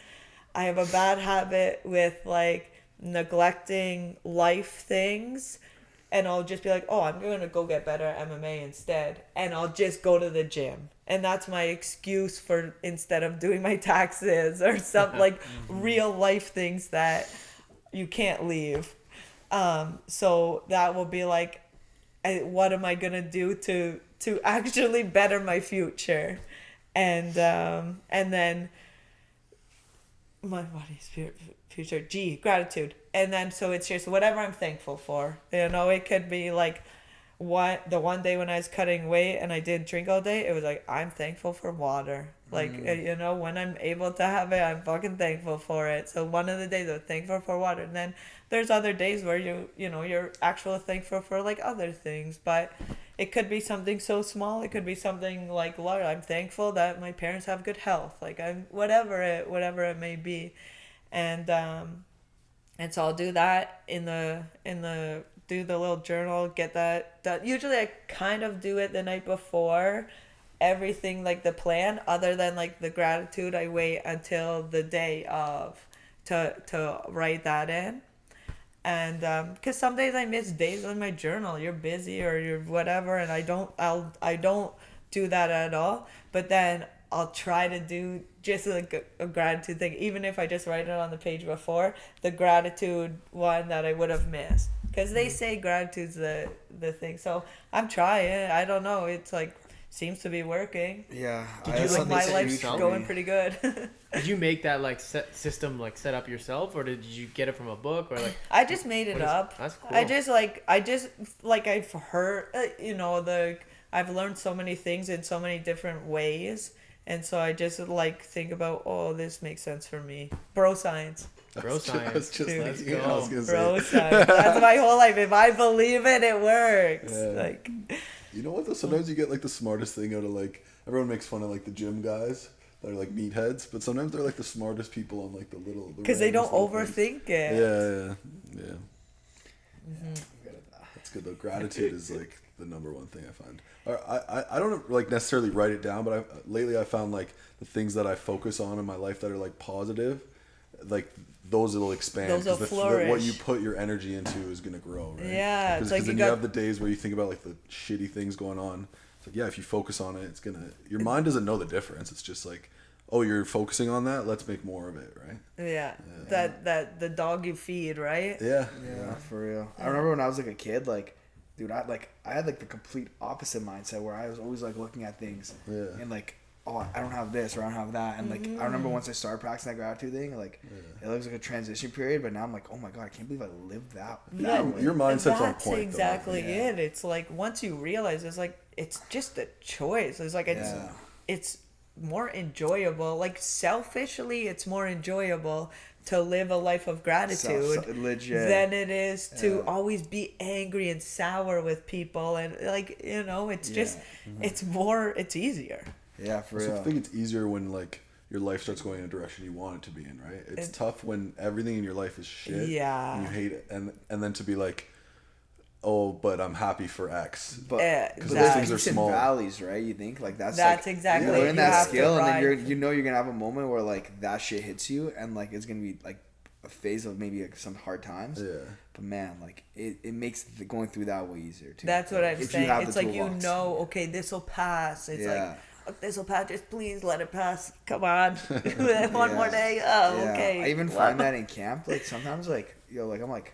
S2: I have a bad habit with like neglecting life things, and I'll just be like, oh, I'm going to go get better at MMA instead, and I'll just go to the gym. And that's my excuse for instead of doing my taxes or some like real life things that you can't leave. So that will be like, what am I gonna do to actually better my future? And then my body, spirit, future, gratitude. And then so it's just whatever I'm thankful for. You know, it could be like the one day when I was cutting weight and I didn't drink all day, it was like, I'm thankful for water. Like, you know, when I'm able to have it, I'm fucking thankful for it. So one of the days I'm thankful for water. And then there's other days where you know, you're actually thankful for like other things. But it could be something so small. It could be something like large. I'm thankful that my parents have good health. Like I'm whatever it may be. And so I'll do that do the little journal, get that done. Usually I kind of do it the night before, everything like the plan, other than like the gratitude, I wait until the day of to write that in. And because some days I miss days on my journal. You're busy or you're whatever, and I don't do that at all. But then I'll try to do just like a gratitude thing, even if I just write it on the page before, the gratitude one that I would have missed. Because they say gratitude's the thing. So I'm trying. I don't know. It's like, seems to be working.
S4: Yeah.
S3: Did you like
S2: my life's going pretty good.
S3: Did you make that like system like set up yourself, or did you get it from a book, or like?
S2: I just made it up.
S3: That's cool.
S2: I've heard, you know, I've learned so many things in so many different ways. And so I just like think about, oh, this makes sense for me. Bro science.
S3: Bro science.
S2: Let's
S3: go.
S1: I was gonna
S2: Bro
S1: say.
S2: science. That's my whole life. If I believe it, it works.
S1: Yeah.
S2: Like,
S1: You know what though? Sometimes you get like the smartest thing out of like, everyone makes fun of like the gym guys that are like meatheads, but sometimes they're like the smartest people on like the little.
S2: because they don't overthink it.
S1: Yeah. That's good though. Gratitude is like the number one thing I find. I don't like necessarily write it down, but lately I found like the things that I focus on in my life that are like positive, like those will expand.
S2: Those will flourish.
S1: What you put your energy into is gonna grow, right?
S2: Yeah,
S1: Because
S2: it's like
S1: then you have the days where you think about like the shitty things going on. It's like, yeah, if you focus on it, it's gonna. Your mind doesn't know the difference. It's just like, oh, you're focusing on that. Let's make more of it, right?
S2: Yeah. That the dog you feed, right?
S1: Yeah.
S4: Yeah, for real. I remember when I was like a kid, like, dude, I had like the complete opposite mindset where I was always like looking at things and like, oh, I don't have this or I don't have that, and like I remember once I started practicing that gratitude thing, like it was like a transition period, but now I'm like, oh my god, I can't believe I lived that way.
S1: Your mindset's on
S2: That's
S1: point.
S2: exactly
S1: though.
S2: it. It's like once you realize, it's like it's just a choice. It's like it's more enjoyable. Like selfishly, it's more enjoyable to live a life of gratitude
S4: legit.
S2: than it is to always be angry and sour with people, and like, you know, it's just it's easier.
S4: Yeah, for
S1: I
S4: real.
S1: think it's easier when like your life starts going in a direction you want it to be in, right? It's tough when everything in your life is shit.
S2: Yeah.
S1: And you hate it, and then to be like, oh, but I'm happy for X.
S4: But
S1: because
S2: those
S1: things are
S4: peaks and
S1: small.
S4: valleys, right? You think like that's like,
S2: exactly
S4: you
S2: it.
S4: learn
S2: You
S4: that
S2: have
S4: skill,
S2: to
S4: and then
S2: ride.
S4: you're gonna have a moment where like that shit hits you, and like it's gonna be like a phase of maybe like some hard times.
S1: Yeah.
S4: But man, like it makes going through that way easier too.
S2: That's what I'm
S4: If you
S2: saying.
S4: have
S2: It's
S4: the
S2: like, you
S4: toolbox.
S2: know, okay, this will pass. It's
S4: Yeah.
S2: like, look, this will pass. Just please let it pass. Come on. One more day. Oh,
S4: Yeah.
S2: okay.
S4: I even find that in camp, like sometimes like, you know, like I'm like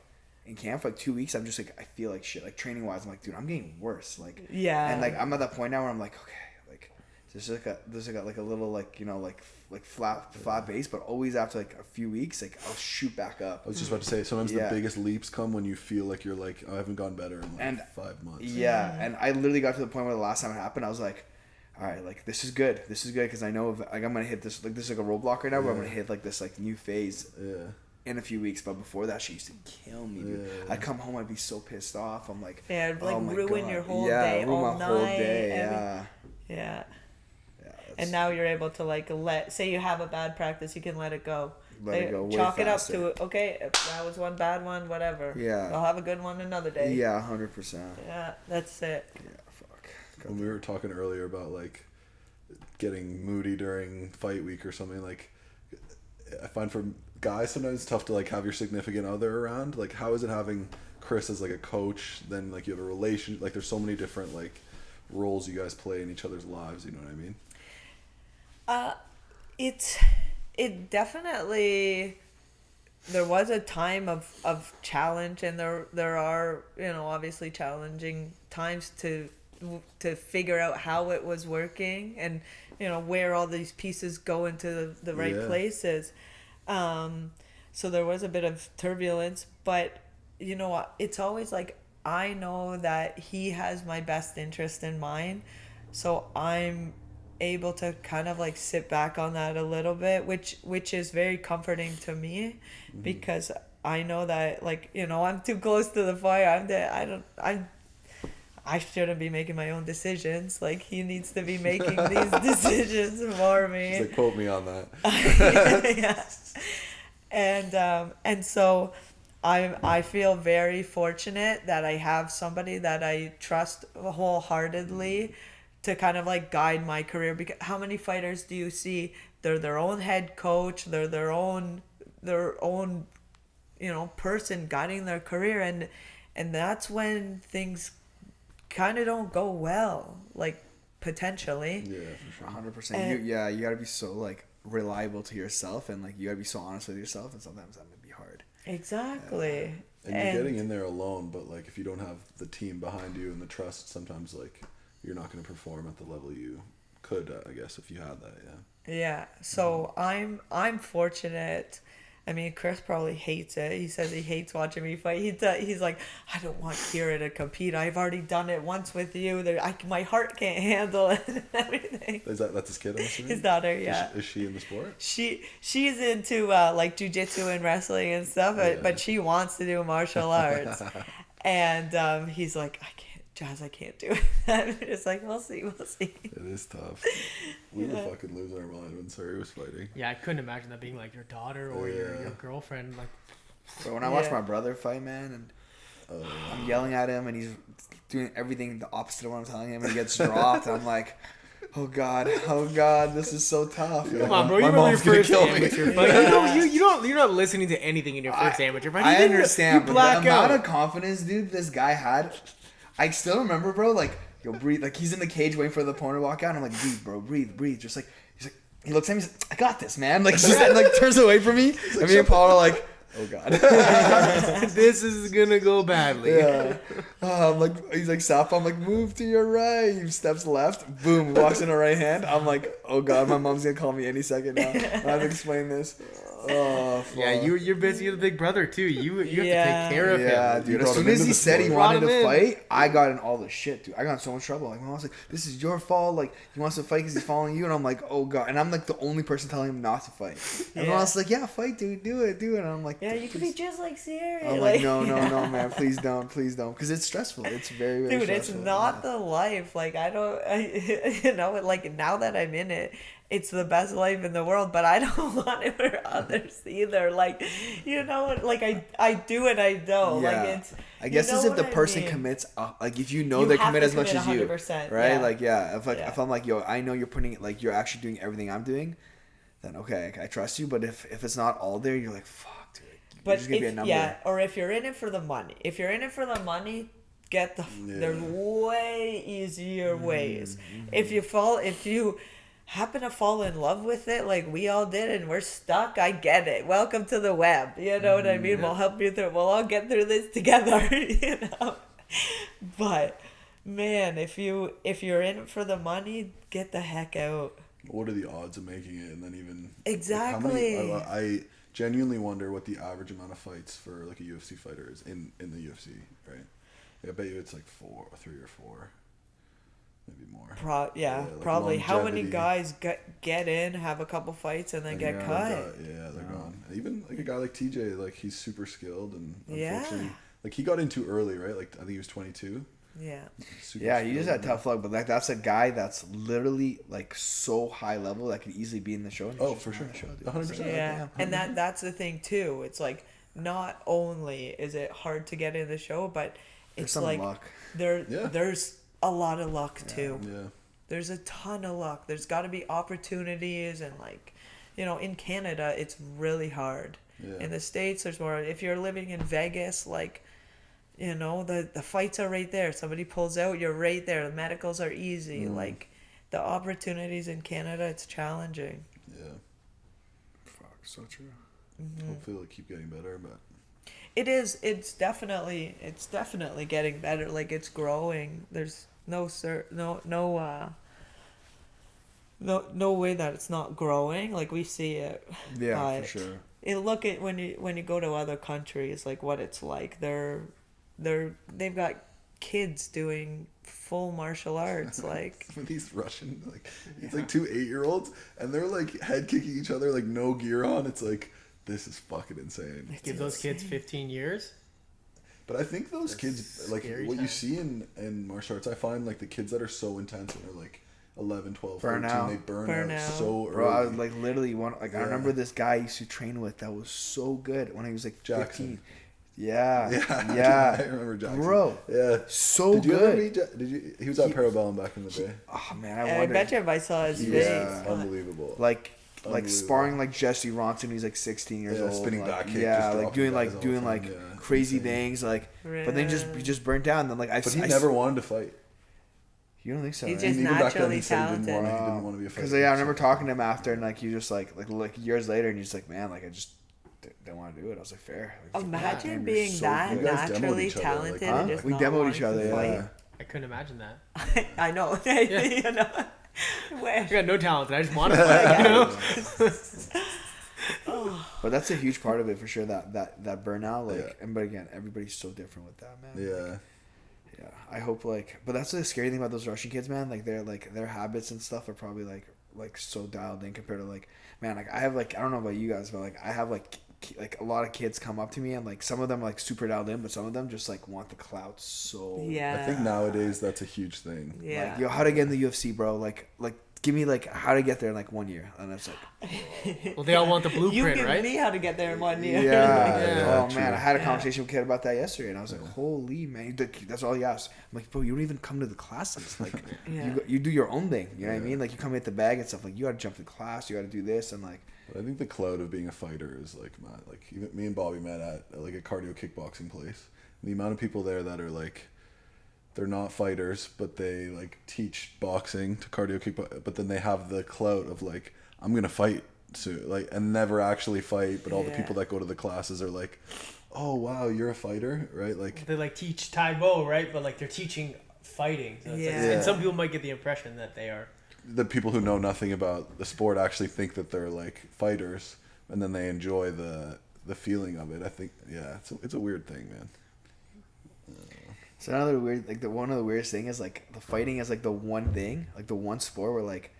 S4: in camp for like 2 weeks, I'm just like, I feel like shit. Like training wise, I'm like, dude, I'm getting worse. Like,
S2: Yeah.
S4: And like I'm at that point now where I'm like, okay, like there's like a little like, you know, like flat base, but always after like a few weeks, like I'll shoot back up.
S1: I was just about to say, sometimes the biggest leaps come when you feel like you're like, oh, I haven't gone better in like 5 months.
S4: Yeah, and I literally got to the point where the last time it happened, I was like, all right, like this is good, because I know like I'm gonna hit this, like this is like a roadblock right now where I'm gonna hit like this like new phase in a few weeks. But before that, she used to kill me, dude. I'd come home, I'd be so pissed off. I'm like,
S2: it'd like
S4: oh my
S2: ruin
S4: God.
S2: your whole day,
S4: ruin
S2: all
S4: my
S2: night,
S4: whole day.
S2: Yeah.
S4: And
S2: And now you're able to like say you have a bad practice, you can let it go.
S4: Let it go way
S2: Chalk it up
S4: faster.
S2: to, okay, that was one bad one, whatever.
S4: Yeah.
S2: I'll have a good one another day.
S4: Yeah, 100%.
S2: Yeah, that's it.
S4: Yeah, fuck.
S1: When we were talking earlier about like getting moody during fight week or something, like I find for guys sometimes it's tough to like have your significant other around. Like, how is it having Chris as like a coach? Then like you have a relation. Like, there's so many different like roles you guys play in each other's lives. You know what I mean?
S2: It definitely, there was a time of challenge, and there are, you know, obviously challenging times to figure out how it was working, and you know where all these pieces go into the right places. So there was a bit of turbulence, but you know what, it's always like, I know that he has my best interest in mind, so I'm able to kind of like sit back on that a little bit, which is very comforting to me, because I know that, like, you know, I'm too close to the fire. I shouldn't be making my own decisions. Like, he needs to be making these decisions for me.
S1: Just like, quote me on that.
S2: Yeah. And so I feel very fortunate that I have somebody that I trust wholeheartedly to kind of like guide my career. Because how many fighters do you see, they're their own head coach, they're their own you know, person guiding their career, and that's when things kind of don't go well, like, potentially.
S4: Yeah, for sure. 100%. You gotta be so like reliable to yourself, and like you gotta be so honest with yourself, and sometimes that may be hard.
S2: Exactly.
S1: And you're getting in there alone, but like if you don't have the team behind you and the trust, sometimes like you're not going to perform at the level you could, I guess, if you had that.
S2: Yeah. So I'm fortunate. I mean, Chris probably hates it. He says he hates watching me fight. He's like, I don't want Kira to compete. I've already done it once with you. My heart can't handle it and everything.
S1: That's his kid, I'm assuming?
S2: His daughter, yeah.
S1: Is she in the sport?
S2: She's into like jiu-jitsu and wrestling and stuff, but she wants to do martial arts. And he's like, I can't do it. I'm just like, we'll see.
S1: It is tough. We were fucking losing our mind when Serhiy was fighting.
S3: Yeah, I couldn't imagine that being like your daughter or your girlfriend. Like,
S4: bro, when I watch my brother fight, man, and I'm yelling at him, and he's doing everything the opposite of what I'm telling him, and he gets dropped, and I'm like, oh god, this is so tough.
S3: Come on, bro, you remember your first amateur fight. You're not listening to anything in your first amateur fight.
S4: I understand,
S3: but
S4: the amount of confidence, dude, this guy had. I still remember, bro, like, yo, breathe. Like, he's in the cage waiting for the opponent to walk out. And I'm like, breathe, bro, breathe. Just like, he looks at me, he's like, I got this, man. Like, just like turns away from me. And me and Paul are like, oh, God.
S3: This is going to go badly.
S4: Yeah. I'm like, he's like, stop. I'm like, move to your right. He steps left. Boom. Walks in her right hand. I'm like, oh, God, my mom's going to call me any second now. I have to explain this. Oh, fuck.
S3: Yeah, you're busy with the big brother too. You have to take care of him.
S4: Yeah, dude. As soon as he said he wanted to fight, I got in all the shit, dude. I got in so much trouble. Like, my mom was like, "This is your fault. Like, he wants to fight because he's following you." And I'm like, "Oh god!" And I'm like the only person telling him not to fight. And my mom's like, "Yeah, fight, dude. Do it." And I'm like,
S2: "Yeah, you could be just like Serhiy."
S4: I'm like, "No, man. Please don't, because it's stressful. It's very, very stressful."
S2: Dude, it's not the life. Like, you know, like now that I'm in it, it's the best life in the world, but I don't want it for others either. Like, you know, like I do and I don't.
S4: Yeah.
S2: Like, it's.
S4: I guess it's if the person commits, like if you know they commit as much as you, right?
S2: Yeah.
S4: Like, if I'm like, yo, I know you're putting it, like you're actually doing everything I'm doing, then okay, I trust you. But if it's not all there, you're like, fuck, dude. You're just gonna be a number.
S2: Or if you're in it for the money. If you're in it for the money, there's way easier ways. If you happen to fall in love with it like we all did and we're stuck, I get it. Welcome to the web. You know what I mean?
S1: Yeah.
S2: We'll help you through. We'll all get through this together, you know? But, man, if you're in it for the money, get the heck out.
S1: What are the odds of making it? And then even...
S2: Exactly.
S1: Like, I genuinely wonder what the average amount of fights for like a UFC fighter is in the UFC, right? I bet you it's like 3 or 4. Maybe more.
S2: Like probably. How many guys get in, have a couple fights, and then get cut?
S1: They're gone. Even like a guy like TJ, like he's super skilled, and unfortunately, like he got in too early, right? Like I think he was 22.
S2: Yeah.
S4: You just had tough luck, but like that's a guy that's literally like so high level that could easily be in the show.
S1: Oh, for sure. 100%.
S2: Yeah, and that's the thing too. It's like not only is it hard to get in the show, but it's like
S4: luck.
S2: There's a lot of luck too.
S1: Yeah.
S2: There's a ton of luck. There's got to be opportunities, and like, you know, in Canada it's really hard.
S1: Yeah.
S2: In the States there's more. If you're living in Vegas, like, you know, the fights are right there. Somebody pulls out, you're right there. The medicals are easy. Like, the opportunities in Canada, it's challenging.
S1: Yeah.
S4: Fuck, so true.
S2: Mm-hmm.
S1: Hopefully it'll keep getting better, but
S2: it is. It's definitely getting better. Like, it's growing. There's no way that it's not growing. Like, we see it.
S4: Yeah, for sure.
S2: Look at when you go to other countries, like what it's like. They've got kids doing full martial arts, like
S1: some of these Russian, like it's like 2 8-year-olds, and they're like head kicking each other, like no gear on. It's like, this is fucking insane.
S3: Give those kids 15 years.
S1: But I think those kids, like what you see in martial arts, I find like the kids that are so intense when they're like 11, 12, 13, they burn out so early.
S4: Bro, I was like literally I remember this guy I used to train with that was so good when he was like 15. Yeah.
S1: I remember Jackson.
S4: Bro, so
S1: did you
S4: good.
S1: Ever meet he was at Parabellum back in the day.
S4: Oh man,
S2: I bet you if I saw his face,
S1: unbelievable.
S4: Like sparring like Jesse Ronson, he's like 16 years old.
S1: Spinning
S4: like,
S1: back kick,
S4: like doing crazy things, like. But then he just burnt down. Then like
S1: he never wanted to fight.
S4: You don't think so?
S2: He's
S4: right?
S2: just naturally talented.
S1: He didn't want to be a fighter.
S4: Because I remember talking to him after, and like you just like years later, and he's like, man, like I just didn't want to do it. I was like, fair. Like,
S2: imagine being so that naturally talented.
S1: Like,
S2: and just
S4: we demoed each other. Yeah.
S3: I couldn't imagine that.
S2: I know. You know.
S3: I got no talent. I just want to fight. You know.
S4: But that's a huge part of it for sure. That burnout, like, but again, everybody's so different with that, man.
S1: Yeah.
S4: Yeah, I hope but that's the scary thing about those Russian kids, man. Like their habits and stuff are probably like so dialed in compared to like, man, like I have like, I don't know about you guys, but like I have like a lot of kids come up to me and like some of them are like super dialed in, but some of them just like want the clout so.
S2: Yeah.
S1: I think nowadays that's a huge thing.
S2: Yeah.
S4: Like, yo, how to get in the UFC, bro? Like give me like how to get there in like 1 year, and it's like.
S3: Well, they all want the blueprint,
S2: you give
S3: right?
S2: me how to get there in 1 year.
S4: Yeah. Oh man, I had a conversation with a kid about that yesterday, and I was like, holy man, that's all he asked. I'm like, bro, you don't even come to the classes. Like, you do your own thing. You know what I mean? Like, you come hit the bag and stuff. Like, you got to jump to class. You got to do this, and like.
S1: I think the clout of being a fighter is like, man, like even me and Bobby met at like a cardio kickboxing place. The amount of people there that are like, they're not fighters, but they like teach boxing to cardio kickboxing, but then they have the clout of like, I'm gonna fight soon, like, and never actually fight. But all the people that go to the classes are like, oh wow, you're a fighter, right? Like
S3: they like teach Tai Bo, right? But like they're teaching fighting. So it's like, and some people might get the impression that they are.
S1: The people who know nothing about the sport actually think that they're like fighters, and then they enjoy the feeling of it. I think, it's a weird thing, man.
S4: So another weird, like one of the weirdest thing is like the fighting is like the one thing, like the one sport where like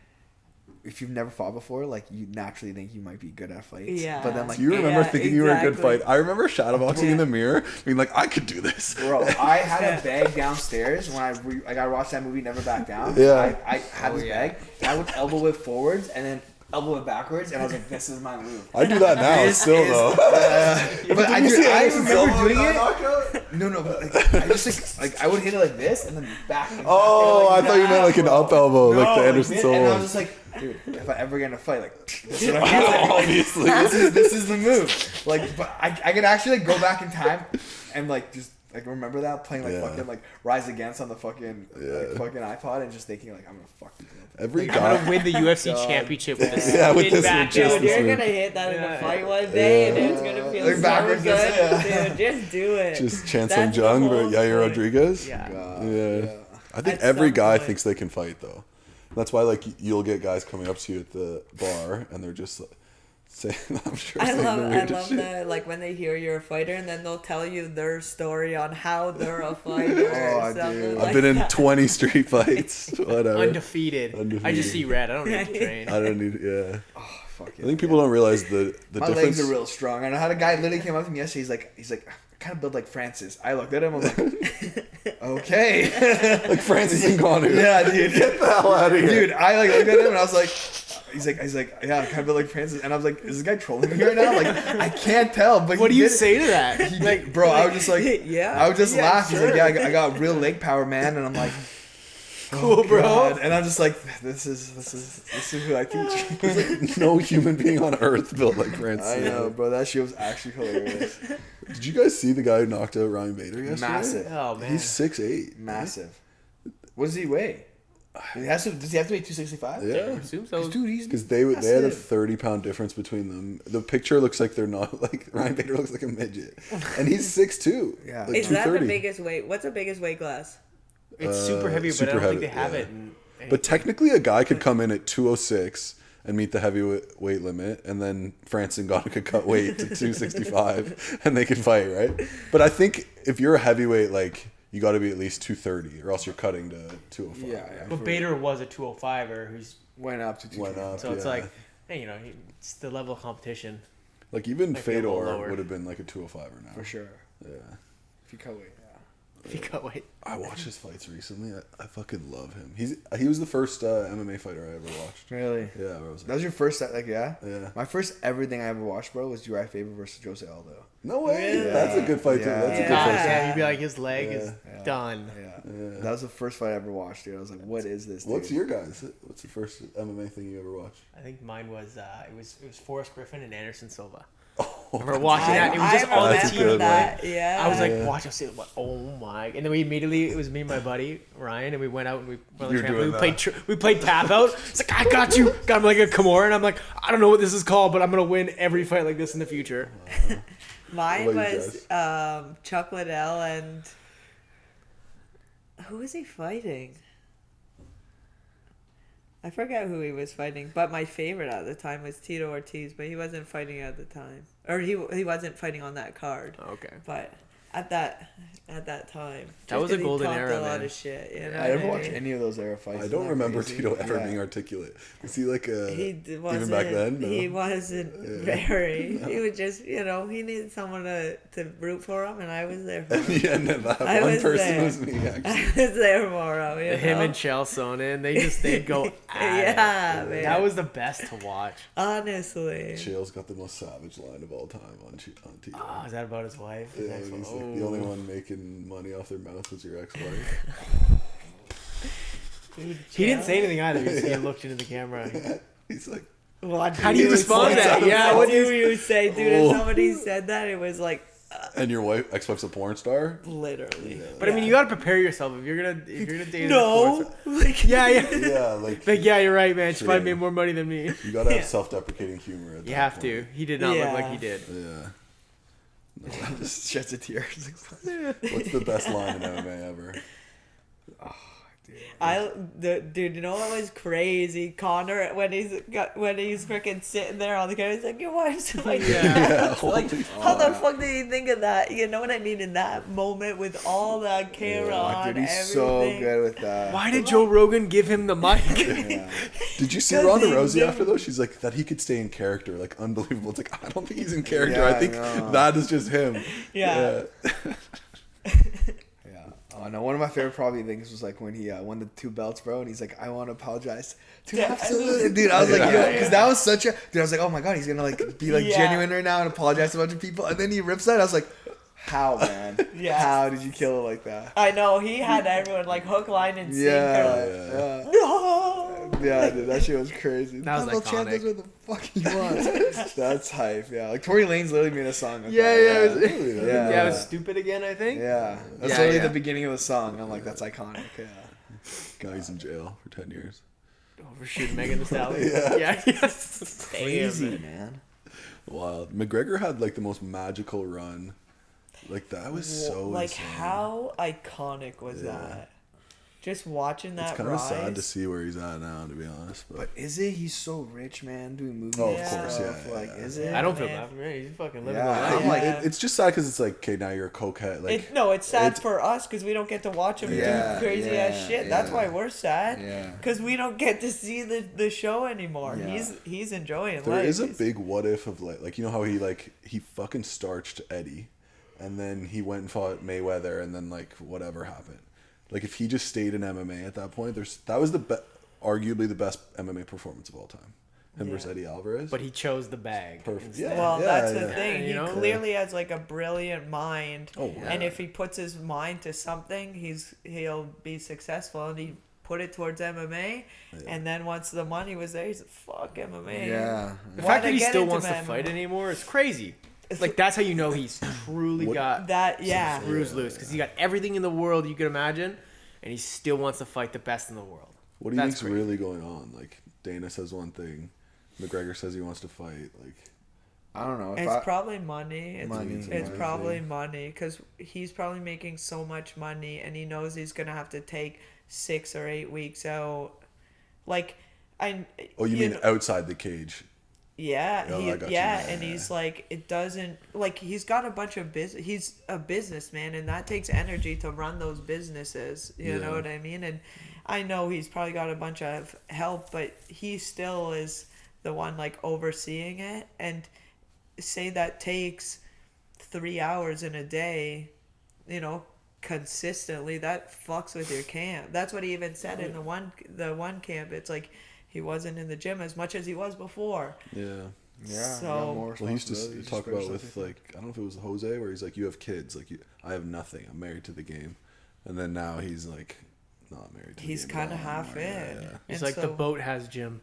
S4: if you've never fought before, like you naturally think you might be good at fights.
S2: Yeah.
S4: But then like
S1: do you remember thinking you were a good fighter? I remember shadowboxing in the miror, being like, I could do this.
S4: Bro, I had a bag downstairs when I watched that movie Never Back Down.
S1: Yeah.
S4: I had this bag, and I would elbow it forwards and then elbow it backwards, and I was like, this is my move.
S1: I do that now still though.
S4: But I remember doing it. No, but like, I just like I would hit it like this and then back. And
S1: Oh,
S4: back,
S1: I thought you meant like an up elbow, like the Anderson
S4: this,
S1: Silva
S4: and I
S1: one.
S4: was just like, dude, if I ever get in a fight, like this is what I'm doing.
S1: Obviously.
S4: this is the move. Like, but I could actually like, go back in time and like just Like, remember that? Playing, like, fucking, like, Rise Against on the fucking, like, fucking iPod and just thinking, like, I'm gonna fuck these up.
S1: Every
S3: I'm
S1: guy.
S3: gonna win the UFC championship with this.
S1: Yeah, with this
S3: back.
S1: just
S2: Dude,
S1: this
S2: you're
S1: move.
S2: gonna hit that in a fight one day, and it's gonna feel
S4: Like
S2: so
S4: backwards,
S2: good. Dude, just do it.
S1: Just Chance
S2: That's the
S1: Jung,
S2: whole
S1: but Yair
S2: point.
S1: Rodriguez.
S3: Yeah.
S1: Yeah. I think
S2: At
S1: every
S2: some
S1: guy
S2: point.
S1: thinks they can fight, though. That's why, like, you'll get guys coming up to you at the bar, and they're just like, saying, I'm sure
S2: I
S1: saying the
S2: love
S1: weirdest shit.
S2: that, like, when they hear you're a fighter, and then they'll tell you their story on how they're a fighter.
S4: Oh,
S2: or something
S4: dude.
S2: like
S1: I've been in
S2: that.
S1: 20 street fights. Whatever.
S3: Undefeated. I just see red. I don't need to train.
S1: I don't need. Yeah.
S4: Oh, fuck it.
S1: I think people don't realize the
S4: My
S1: difference.
S4: legs are real strong. And I had a guy literally came up to me yesterday. He's like, I kind of build like Francis. I looked at him. I'm like, okay.
S1: Like Francis Ngannou.
S4: Yeah, dude.
S1: Get the hell out of here.
S4: Dude, I like looked at him and I was like, he's like, yeah, I kind of build like Francis. And I was like, is this guy trolling me right now? Like, I can't tell. But
S3: What do
S4: he
S3: you
S4: did-
S3: say to that?
S4: He did, bro, I was just like,
S2: Yeah.
S4: I would just
S2: Yeah,
S4: laugh. He's like,
S2: sure.
S4: yeah, I got real leg power, man. And I'm like,
S3: Cool, bro.
S4: God. And I'm just like, this is who I teach.
S1: There's like no human being on earth built like Francis.
S4: I know, bro. That shit was actually hilarious.
S1: Did you guys see the guy who knocked out Ryan Bader yesterday?
S4: Massive.
S3: Oh man.
S1: He's 6'8".
S4: Massive. What does he weigh? Does he have to weigh 265?
S3: I
S1: Yeah.
S3: assume so.
S4: Dude, he's
S1: Because they had a
S4: massive.
S1: 30-pound difference between them. The picture looks like they're not like Ryan Bader looks like a midget, and he's 6'2".
S4: Yeah.
S1: like
S2: Is that the
S1: 230.
S2: biggest weight? What's the biggest weight class?
S3: It's super heavy, but
S1: super
S3: I don't think
S1: heavy,
S3: they have
S1: yeah.
S3: it. In
S1: But technically, a guy could come in at 206 and meet the heavyweight limit, and then Francis Ngannou could cut weight to 265, and they could fight, right? But I think if you're a heavyweight, like, you got to be at least 230, or else you're cutting to 205.
S4: Yeah.
S3: But Bader was a 205er who's
S4: went up to 220.
S1: Went up,
S3: so it's
S1: yeah.
S3: like, hey, it's the level of competition.
S1: Like, even
S3: Might be a little
S1: Fedor
S3: lower.
S1: would have been like a 205er now.
S4: For sure.
S1: Yeah.
S4: If you cut weight, yeah.
S3: If you cut weight.
S1: I watched his fights recently. I fucking love him. He was the first MMA fighter I ever watched.
S4: Really?
S1: Yeah, I was
S4: That was your first, like, yeah?
S1: Yeah.
S4: My first everything I ever watched, bro, was Uriah Faber versus Jose Aldo.
S1: No way.
S2: Really?
S1: That's a good fight too.
S4: Yeah.
S1: That's a good
S2: Yeah.
S1: fight.
S3: Yeah, you'd be like, his leg is
S4: Yeah.
S3: done.
S4: Yeah. That was the first fight I ever watched, dude. I was like, what is this, dude?
S1: What's your guys? What's the first MMA thing you ever watched?
S3: I think mine was it was Forrest Griffin and Anderson Silva.
S1: Oh,
S3: I remember watching that. It was just
S2: I
S3: on the
S1: That's a
S3: TV.
S1: good one.
S2: that. Yeah.
S3: I was like,
S1: Yeah.
S3: watch, I said, oh my! And then we immediately, it was me and my buddy Ryan, and we went out and we went on the
S1: You're
S3: trampoline.
S1: doing
S3: We played,
S1: that.
S3: we played tap out. It's like, I got you. Got him like a Kimura, and I'm like, I don't know what this is called, but I'm gonna win every fight like this in the future.
S2: Mine
S1: What about you
S2: was Chuck Liddell and who was he fighting? I forget who he was fighting, but my favorite at the time was Tito Ortiz, but he wasn't fighting at the time, or he wasn't fighting on that card.
S3: Okay.
S2: But at that time,
S3: That
S2: just
S3: was a
S2: 'cause he
S3: golden
S2: talked
S3: era,
S2: a lot
S3: man.
S2: of shit. You know
S4: I never
S2: what
S4: watched
S2: mean?
S4: any of those era fights.
S1: I
S4: Isn't
S1: don't
S4: that
S1: remember
S4: crazy?
S1: Tito ever
S4: Yeah.
S1: being articulate. Was he like a
S2: Wasn't,
S1: even back then? No?
S2: He wasn't very. He was just, he needed someone to root for him, and I was there for him.
S1: yeah, no, that
S2: I
S1: one
S2: was
S1: person
S2: there.
S1: was me actually.
S2: I was there for him. You
S3: Him
S2: know?
S3: and Chael Sonnen, they'd go at
S2: Yeah,
S3: it.
S2: man.
S3: That was the best to watch.
S2: Honestly.
S1: Chael's got the most savage line of all time on Tito.
S3: Oh, is that about his wife? His
S1: Yeah,
S3: ex-
S1: he's
S3: oh.
S1: like the only one making money off their mouth was your ex-wife.
S3: He didn't say anything either. He looked into the camera.
S1: He's like,
S2: What
S3: How do you respond to that? Yeah,
S2: What
S3: what
S2: do you say, dude?
S1: Oh.
S2: If somebody said that, it was like,
S1: and your ex-wife's a porn star?
S2: literally.
S3: But I mean, you gotta prepare yourself if you're gonna date.
S2: No.
S3: A porn star. Yeah, yeah.
S1: Yeah, like
S3: Like, yeah, you're right, man. She probably
S1: True.
S3: made more money than me.
S1: you gotta have
S2: Yeah.
S1: self-deprecating humor. At
S3: You
S1: that
S3: have
S1: point.
S3: to. He did not look like
S2: Yeah.
S3: he did.
S1: Yeah.
S4: Just sheds a tear.
S1: What's the best line in MMA ever?
S2: Dude, you know what was crazy? Connor, when he's freaking sitting there on the camera, he's like, your wife's like,
S3: Yeah.
S2: like, how the fuck did you think of that? You know what I mean? In that moment with all that camera on,
S4: Dude, he's
S2: everything.
S4: so good with that.
S3: Why did Joe Rogan give him the mic?
S4: Yeah.
S1: Did you see
S2: Because
S1: Ronda
S2: he
S1: Rousey
S2: knew-
S1: after though? She's like that he could stay in character, like unbelievable. It's like I don't think he's in character.
S4: Yeah,
S1: I think
S4: I know.
S1: that is just him.
S2: Yeah.
S4: Yeah. Oh no, one of my favorite probably things was like when he won the 2 belts, bro, and he's like, I want to apologize to
S2: Yeah.
S4: absolutely, dude. I was like, yo, because that was such a, dude. I was like, oh my god, he's gonna like be like
S2: Yeah.
S4: genuine right now and apologize to a bunch of people, and then he rips that. I was like, how, man?
S2: Yeah.
S4: How did you kill it like that?
S2: I know, he had everyone like hook, line, and sinker.
S4: Yeah.
S2: No!
S4: Yeah, dude, that shit was crazy.
S3: That was
S4: Donald Trump
S3: iconic.
S4: does what the fuck he wants. That's hype. Yeah, like Tory Lanez literally made a song. With
S3: Yeah,
S4: that.
S3: yeah, it was,
S1: Really?
S3: yeah. It was Stupid Again, I think.
S4: Yeah, that's
S3: Yeah,
S4: literally
S3: yeah.
S4: the beginning of the song. I'm like, that's iconic. Yeah.
S1: Guy's in jail for 10 years.
S3: Oh, for shooting Megan Thee Stallion.
S1: Yeah.
S3: Yeah.
S4: Crazy,
S3: Damn.
S4: man.
S1: Wild. McGregor had like the most magical run. Like that was so
S2: like
S1: insane.
S2: how iconic was
S1: Yeah.
S2: that? Just watching that
S1: It's kind of
S2: rise.
S1: sad to see where he's at now, to be honest. But
S4: But is it? He's so rich, man, doing movies.
S1: Oh,
S2: of
S4: and
S2: course,
S4: stuff.
S1: yeah,
S4: Like,
S1: yeah.
S4: is it?
S3: I don't feel
S2: Man.
S3: bad for him. He's fucking living
S4: Yeah.
S3: the life.
S1: I'm like,
S2: Yeah.
S1: it's just sad because it's like, okay, now you're a cokehead. Like,
S2: No, it's sad
S1: it's-
S2: for us because we don't get to watch him
S4: Yeah,
S2: do crazy ass
S4: yeah,
S2: shit. That's
S1: yeah.
S2: why we're sad.
S4: Yeah.
S2: Because we don't get to see the show anymore.
S4: Yeah.
S2: He's enjoying
S1: there
S2: life.
S1: is a
S2: He's-
S1: big what if of like you know how he fucking starched Eddie, and then he went and fought Mayweather, and then like whatever happened. Like if he just stayed in MMA at that point, that was arguably the best MMA performance of all time. Him
S2: Yeah.
S1: versus Eddie Alvarez.
S3: But he chose the bag.
S1: Perfect.
S3: instead.
S1: Yeah.
S2: Well, that's the
S1: yeah.
S2: thing.
S3: You
S2: He
S3: know?
S2: clearly has like a brilliant mind,
S1: Oh, yeah.
S2: and if he puts his mind to something, he'll be successful. And he put it towards MMA, and then once the money was there, he's like, "Fuck MMA."
S4: Yeah.
S3: The
S2: Why'd
S3: fact
S2: I
S3: that he
S2: get
S3: still
S2: into
S3: wants to
S2: MMA?
S3: fight anymore is crazy. Like that's how you know he's truly
S1: What-
S3: got
S2: That yeah.
S3: screws loose because he got everything in the world you could imagine, and he still wants to fight the best in the world.
S1: What do you
S3: That's
S1: think's
S3: crazy.
S1: really going on? Like Dana says one thing, McGregor says he wants to fight. Like
S4: I don't know. If
S2: It's
S4: I,
S2: probably money.
S4: Money,
S2: It's
S4: money.
S2: probably money because he's probably making so much money, and he knows he's gonna have to take 6 or 8 weeks out. Like,
S1: oh, you mean
S2: know-
S1: outside the cage?
S2: Yeah,
S1: Oh, I got you.
S2: yeah,
S1: Yeah,
S2: and
S1: yeah,
S2: he's like, it doesn't like he's got a bunch of business. He's a businessman, and that takes energy to run those businesses. You know
S1: Yeah.
S2: what I mean? And I know he's probably got a bunch of help, but he still is the one like overseeing it. And say that takes 3 hours in a day, you know, consistently. That fucks with your camp. That's what he even said in the one camp. It's like he wasn't in the gym as much as he was before.
S1: Yeah.
S4: yeah.
S2: So-
S4: you got more
S1: Well, he used to
S4: responsibilities,
S1: talk
S4: especially
S1: about with like I don't know if it was Jose where he's like, you have kids, like I have nothing. I'm married to the game, and then now he's like not married to
S2: He's
S1: the game.
S2: kind of
S1: at all
S2: half
S1: anymore.
S2: in.
S3: It's
S2: And
S3: like the
S2: so-
S3: boat has gym.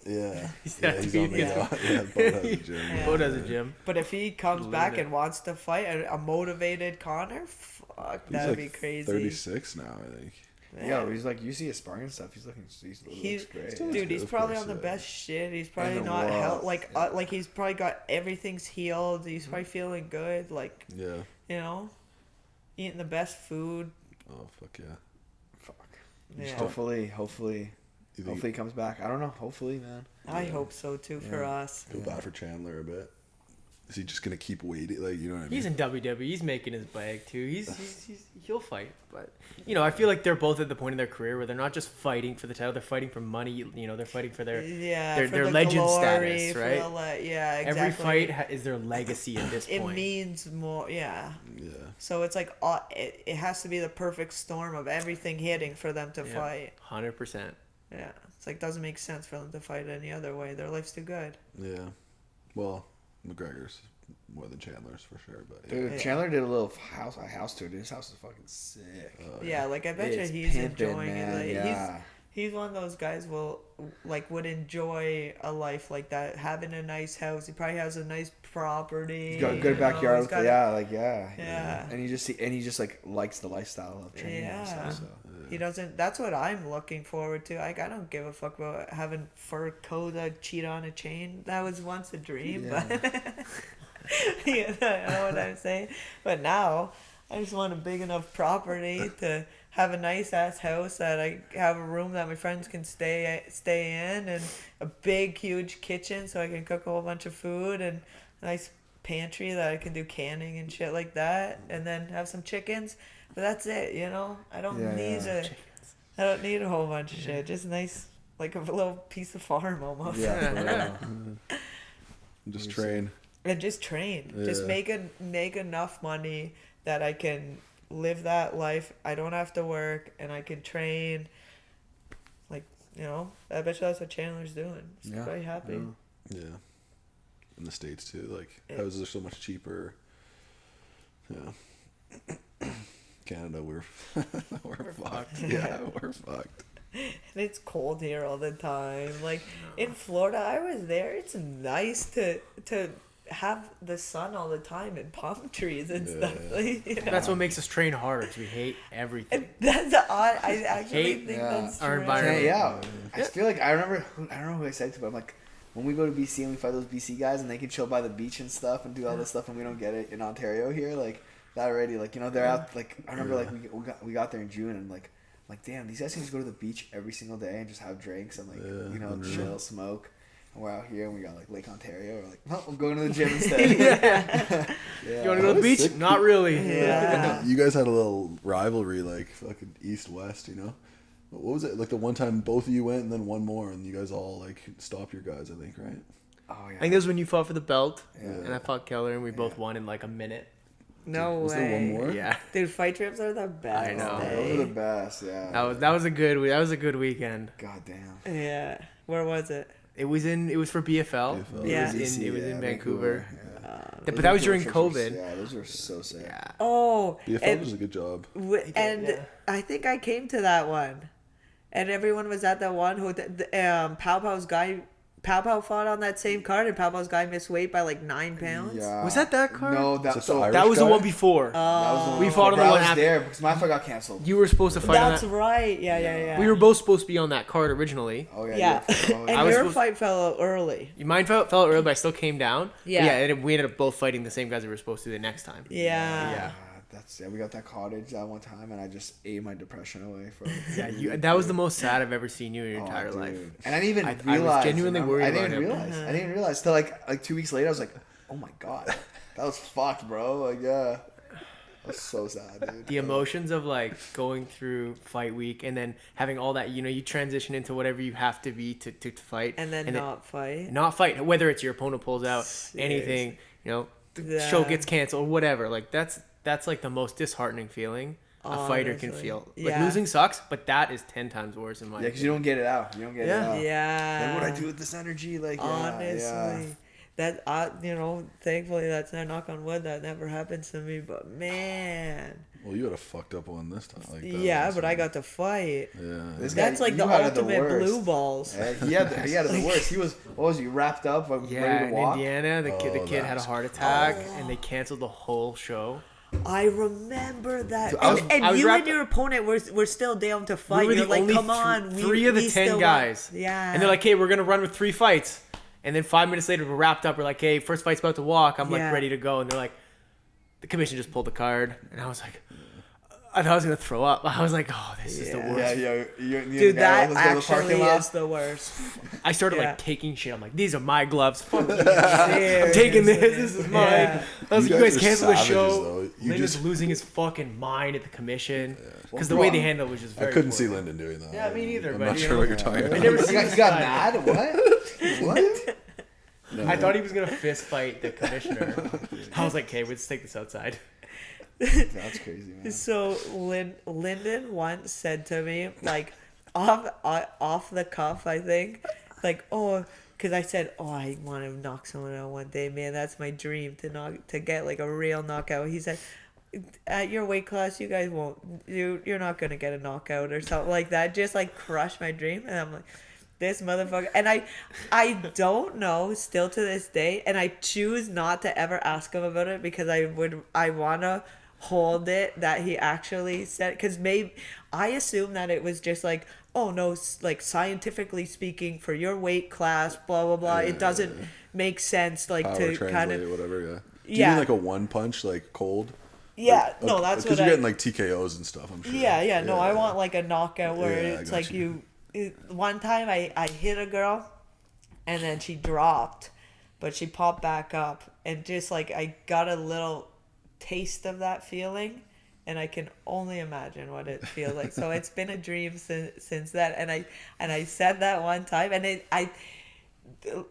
S1: Yeah.
S3: He's
S1: Yeah,
S3: that
S1: he's on the
S3: dude.
S1: yacht. Yeah, the boat has a gym.
S2: Yeah.
S3: Boat has a gym.
S2: But if he comes
S3: Live
S2: back
S3: it.
S2: and wants to fight a motivated Connor, fuck,
S1: He's
S2: that'd
S1: like
S2: be crazy.
S1: 36 now, I think.
S4: Yeah, he's like, you see his sparring stuff. He
S2: He's
S4: looks great.
S1: still-
S2: dude. He's
S1: Of
S2: probably
S1: course,
S2: on the
S1: yeah.
S2: best shit. He's probably
S4: the
S2: not
S4: world.
S2: like he's probably got everything's healed. He's probably feeling good. Like
S1: Yeah.
S2: you know, eating the best food.
S1: Oh fuck yeah.
S4: Fuck.
S2: Yeah,
S4: Hopefully
S1: You think
S4: he comes back. I don't know. Hopefully, man.
S2: I hope so too for
S4: Yeah.
S2: us.
S1: feel bad for Chandler a bit? Is he just gonna keep waiting? Like you know what I mean?
S3: He's in WWE. He's making his bag too. He'll fight, but you know, I feel like they're both at the point in their career where they're not just fighting for the title; they're fighting for money. You know, they're fighting for their
S2: Yeah,
S3: their-
S2: for
S3: their
S2: the
S3: legend
S2: glory,
S3: status,
S2: for
S3: right?
S2: yeah, exactly.
S3: every fight is their legacy at this
S2: It
S3: point.
S2: means more. Yeah.
S1: Yeah.
S2: So it's like it has to be the perfect storm of everything hitting for them to fight.
S3: 100%.
S2: Yeah, it's like doesn't make sense for them to fight any other way. Their life's too good.
S1: Yeah. Well, McGregor's more than Chandler's for sure, but yeah.
S4: Dude,
S2: Yeah.
S4: Chandler did a little house tour. Dude, his house is fucking sick.
S2: Yeah, like I bet you
S4: It's
S2: he's
S4: pimpin',
S2: enjoying it.
S4: man,
S2: Like,
S4: yeah.
S2: he's one of those guys would enjoy a life like that, having a nice house. He probably has a nice property.
S4: He's got a
S2: you
S4: good
S2: know,
S4: backyard.
S2: he's
S4: With
S2: got
S4: yeah. And he just like likes the lifestyle of training and
S2: Yeah.
S4: stuff. So.
S2: He doesn't. That's what I'm looking forward to. Like I don't give a fuck about having fur coat that cheat on a chain. That was once a dream,
S4: Yeah.
S2: but you know what I'm saying. But now I just want a big enough property to have a nice ass house that I have a room that my friends can stay in, and a big huge kitchen so I can cook a whole bunch of food, and a nice pantry that I can do canning and shit like that, and then have some chickens. But that's it, you know. I don't need a whole bunch of shit. Just nice, like a little piece of farm almost.
S4: Yeah, for real.
S1: Just train.
S2: And just train. Just
S1: Yeah.
S2: make enough money that I can live that life. I don't have to work, and I can train. Like, you know, I bet you that's what Chandler's doing. He's
S4: Yeah,
S2: very happy.
S4: yeah.
S1: Yeah. In the States too, like
S2: Yeah.
S1: houses are so much cheaper. Yeah. Canada, we're fucked. Yeah, we're fucked.
S2: And it's cold here all the time. Like in Florida, I was there. It's nice to have the sun all the time and palm trees and stuff. Like, you know?
S3: That's what makes us train harder, because we hate everything.
S2: And that's odd. I actually think that's
S3: our
S2: true.
S3: environment.
S4: Yeah. I feel like I don't know who I said to, but I'm like, when we go to BC and we fight those BC guys and they can chill by the beach and stuff and do all this stuff and we don't get it in Ontario here, like that already, like, you know, they're out, like, I remember like we got there in June and like damn, these guys can just go to the beach every single day and just have drinks and like, you know, chill, smoke. And we're out here and we got like Lake Ontario. We're like, well, we're going to the gym instead.
S3: You want to go to the beach?
S1: Sick.
S3: Not really.
S2: Yeah.
S1: You guys had a little rivalry, like fucking East-West, you know? What was it? Like the one time both of you went and then one more and you guys all like stopped your guys, I think, right?
S4: Oh, yeah.
S3: I think that was when you fought for the belt,
S4: Yeah.
S3: and I fought Keller, and we both won in like a minute.
S2: No
S1: Was
S2: way.
S1: there one more?
S3: Yeah,
S2: Dude, fight trips are the best.
S3: I know.
S4: Those are the best, yeah.
S3: that was a good weekend.
S4: God damn.
S2: Yeah. Where was it?
S3: It was for BFL.
S1: BFL.
S2: Yeah.
S3: It was in Vancouver.
S4: Yeah.
S3: But that was during COVID.
S4: Yeah, those were so sick.
S3: Yeah.
S2: Oh.
S1: BFL
S2: and,
S1: does a good job.
S2: and
S3: yeah.
S2: I think I came to that one. And everyone was at that one who Pow Pow's guy Pow Pow fought on that same card, and Pow Pow's guy missed weight by like 9 pounds.
S4: Yeah.
S3: Was that card?
S4: No,
S1: Is
S4: that,
S1: that
S4: so
S1: the Irish
S3: That was the
S1: guy?
S3: one before.
S4: that was the one
S3: We
S4: before,
S3: fought on
S4: but
S3: the
S4: I
S3: one
S4: was
S3: after.
S4: there because my fight got canceled.
S3: You were supposed to fight on
S2: That's
S3: that.
S2: right. Yeah.
S3: We were both supposed to be on that card originally.
S4: Oh yeah.
S2: Yeah.
S4: Oh,
S2: And
S3: I was
S2: your
S3: supposed-
S2: fight fell early.
S3: Mine fell early, but I still came down. But
S2: Yeah.
S3: and we ended up both fighting the same guys we were supposed to the next time.
S2: Yeah.
S4: we got that cottage that one time, and I just ate my depression away for.
S3: Yeah, that was the most sad I've ever seen you in your entire
S4: dude.
S3: life.
S4: And I didn't even
S3: I was
S4: realize.
S3: genuinely worried
S4: I didn't
S3: about
S4: even
S3: him.
S4: realize. I didn't even realize till like 2 weeks later. I was like, oh my god, that was fucked, bro. Like yeah, that was so sad, dude.
S3: The emotions of like going through fight week and then having all that, you transition into whatever you have to be to fight,
S2: And then not fight.
S3: not fight, whether it's your opponent pulls out, anything, the show gets canceled, whatever. Like that's like the most disheartening feeling a fighter can
S2: Honestly.
S3: feel. Like
S2: Yeah.
S3: losing sucks, but that is 10 times worse in my
S4: Yeah, because you don't get it out. You don't get it out.
S2: Yeah.
S4: Like, what I do with this energy, like
S2: Honestly.
S4: yeah.
S2: That thankfully that's not, knock on wood, that never happens to me, but man.
S1: Well, you had a fucked up one this time. Like that
S2: Yeah,
S1: was
S2: but I
S1: insane.
S2: got to fight.
S1: Yeah.
S4: This guy,
S2: That's like
S4: you
S2: the
S4: had it
S2: ultimate
S4: worst.
S2: blue balls.
S4: Yeah, he had the worst. He was, what was he, wrapped up, like,
S3: Yeah,
S4: ready to
S3: in
S4: walk?
S3: Indiana, the kid
S1: that
S3: had a
S1: was
S3: heart attack, and they canceled the whole show.
S2: I remember that.
S4: So I was
S2: You
S3: wrapped-
S2: and your opponent were still down to fight.
S3: We were
S2: You're
S3: the
S2: like,
S3: only
S2: come on.
S3: three of the
S2: we
S3: 10
S2: still
S3: guys.
S2: want-" Yeah.
S3: And they're like, hey, we're going to run with 3 fights. And then 5 minutes later, we're wrapped up. We're like, hey, first fight's about to walk. I'm
S2: Yeah.
S3: like ready to go. And they're like, the commission just pulled the card. And I was like, I thought I was going to throw up. I was like, oh, this is the
S2: Yeah.
S3: worst.
S2: Dude, that
S4: let's go to the parking
S2: actually
S4: lot.
S2: is the worst.
S3: I started
S2: Yeah.
S3: like taking shit. I'm like, these are my gloves. Fuck you. I'm
S2: Seriously.
S3: taking this. This is mine.
S2: Yeah.
S3: I was like,
S1: You
S3: you
S1: guys
S3: guys
S1: are
S3: canceled the
S1: savages,
S3: show.
S1: though. You
S3: Lyndon's
S1: just-
S3: losing his fucking mind at the commission. Because the
S4: bro,
S3: way they handled it was just
S1: I
S3: very
S1: couldn't see
S3: poor.
S1: Lyndon doing that.
S3: Yeah, me neither,
S1: I'm
S3: but,
S1: not
S3: you
S1: sure
S3: know,
S1: what you're talking
S3: I
S1: about.
S3: never
S4: You
S3: seen
S4: got,
S3: this
S4: you got
S3: guy.
S4: mad? What?
S1: No.
S3: I thought he was gonna fist fight the commissioner. I was like, okay, let's take this outside.
S4: That's crazy, man.
S2: So Lyndon once said to me, like, off the cuff, I think, like, oh, because I said, oh, I want to knock someone out one day, man. That's my dream to get like a real knockout. He said, at your weight class, you guys won't, you're not gonna get a knockout or something like that. Just like crush my dream, and I'm like, this motherfucker. And I don't know still to this day, and I choose not to ever ask him about it because I wanna hold it that he actually said, because maybe I assume that it was just like, oh no, like scientifically speaking, for your weight class, blah blah blah, it doesn't make sense like
S1: Power
S2: to
S1: translate
S2: kind of
S1: or whatever, yeah. Do you
S2: Yeah.
S1: mean like a one punch, like cold?
S2: yeah,
S1: Like,
S2: no, that's
S1: because
S2: what
S1: you're
S2: I
S1: getting like TKOs and stuff, I'm sure.
S2: yeah no, I want like a knockout where
S1: Yeah, I
S2: it's
S1: got
S2: like
S1: you.
S2: one time I hit a girl and then she dropped, but she popped back up, and just like I got a little taste of that feeling, and I can only imagine what it feels like. So it's been a dream since then, and I said that one time,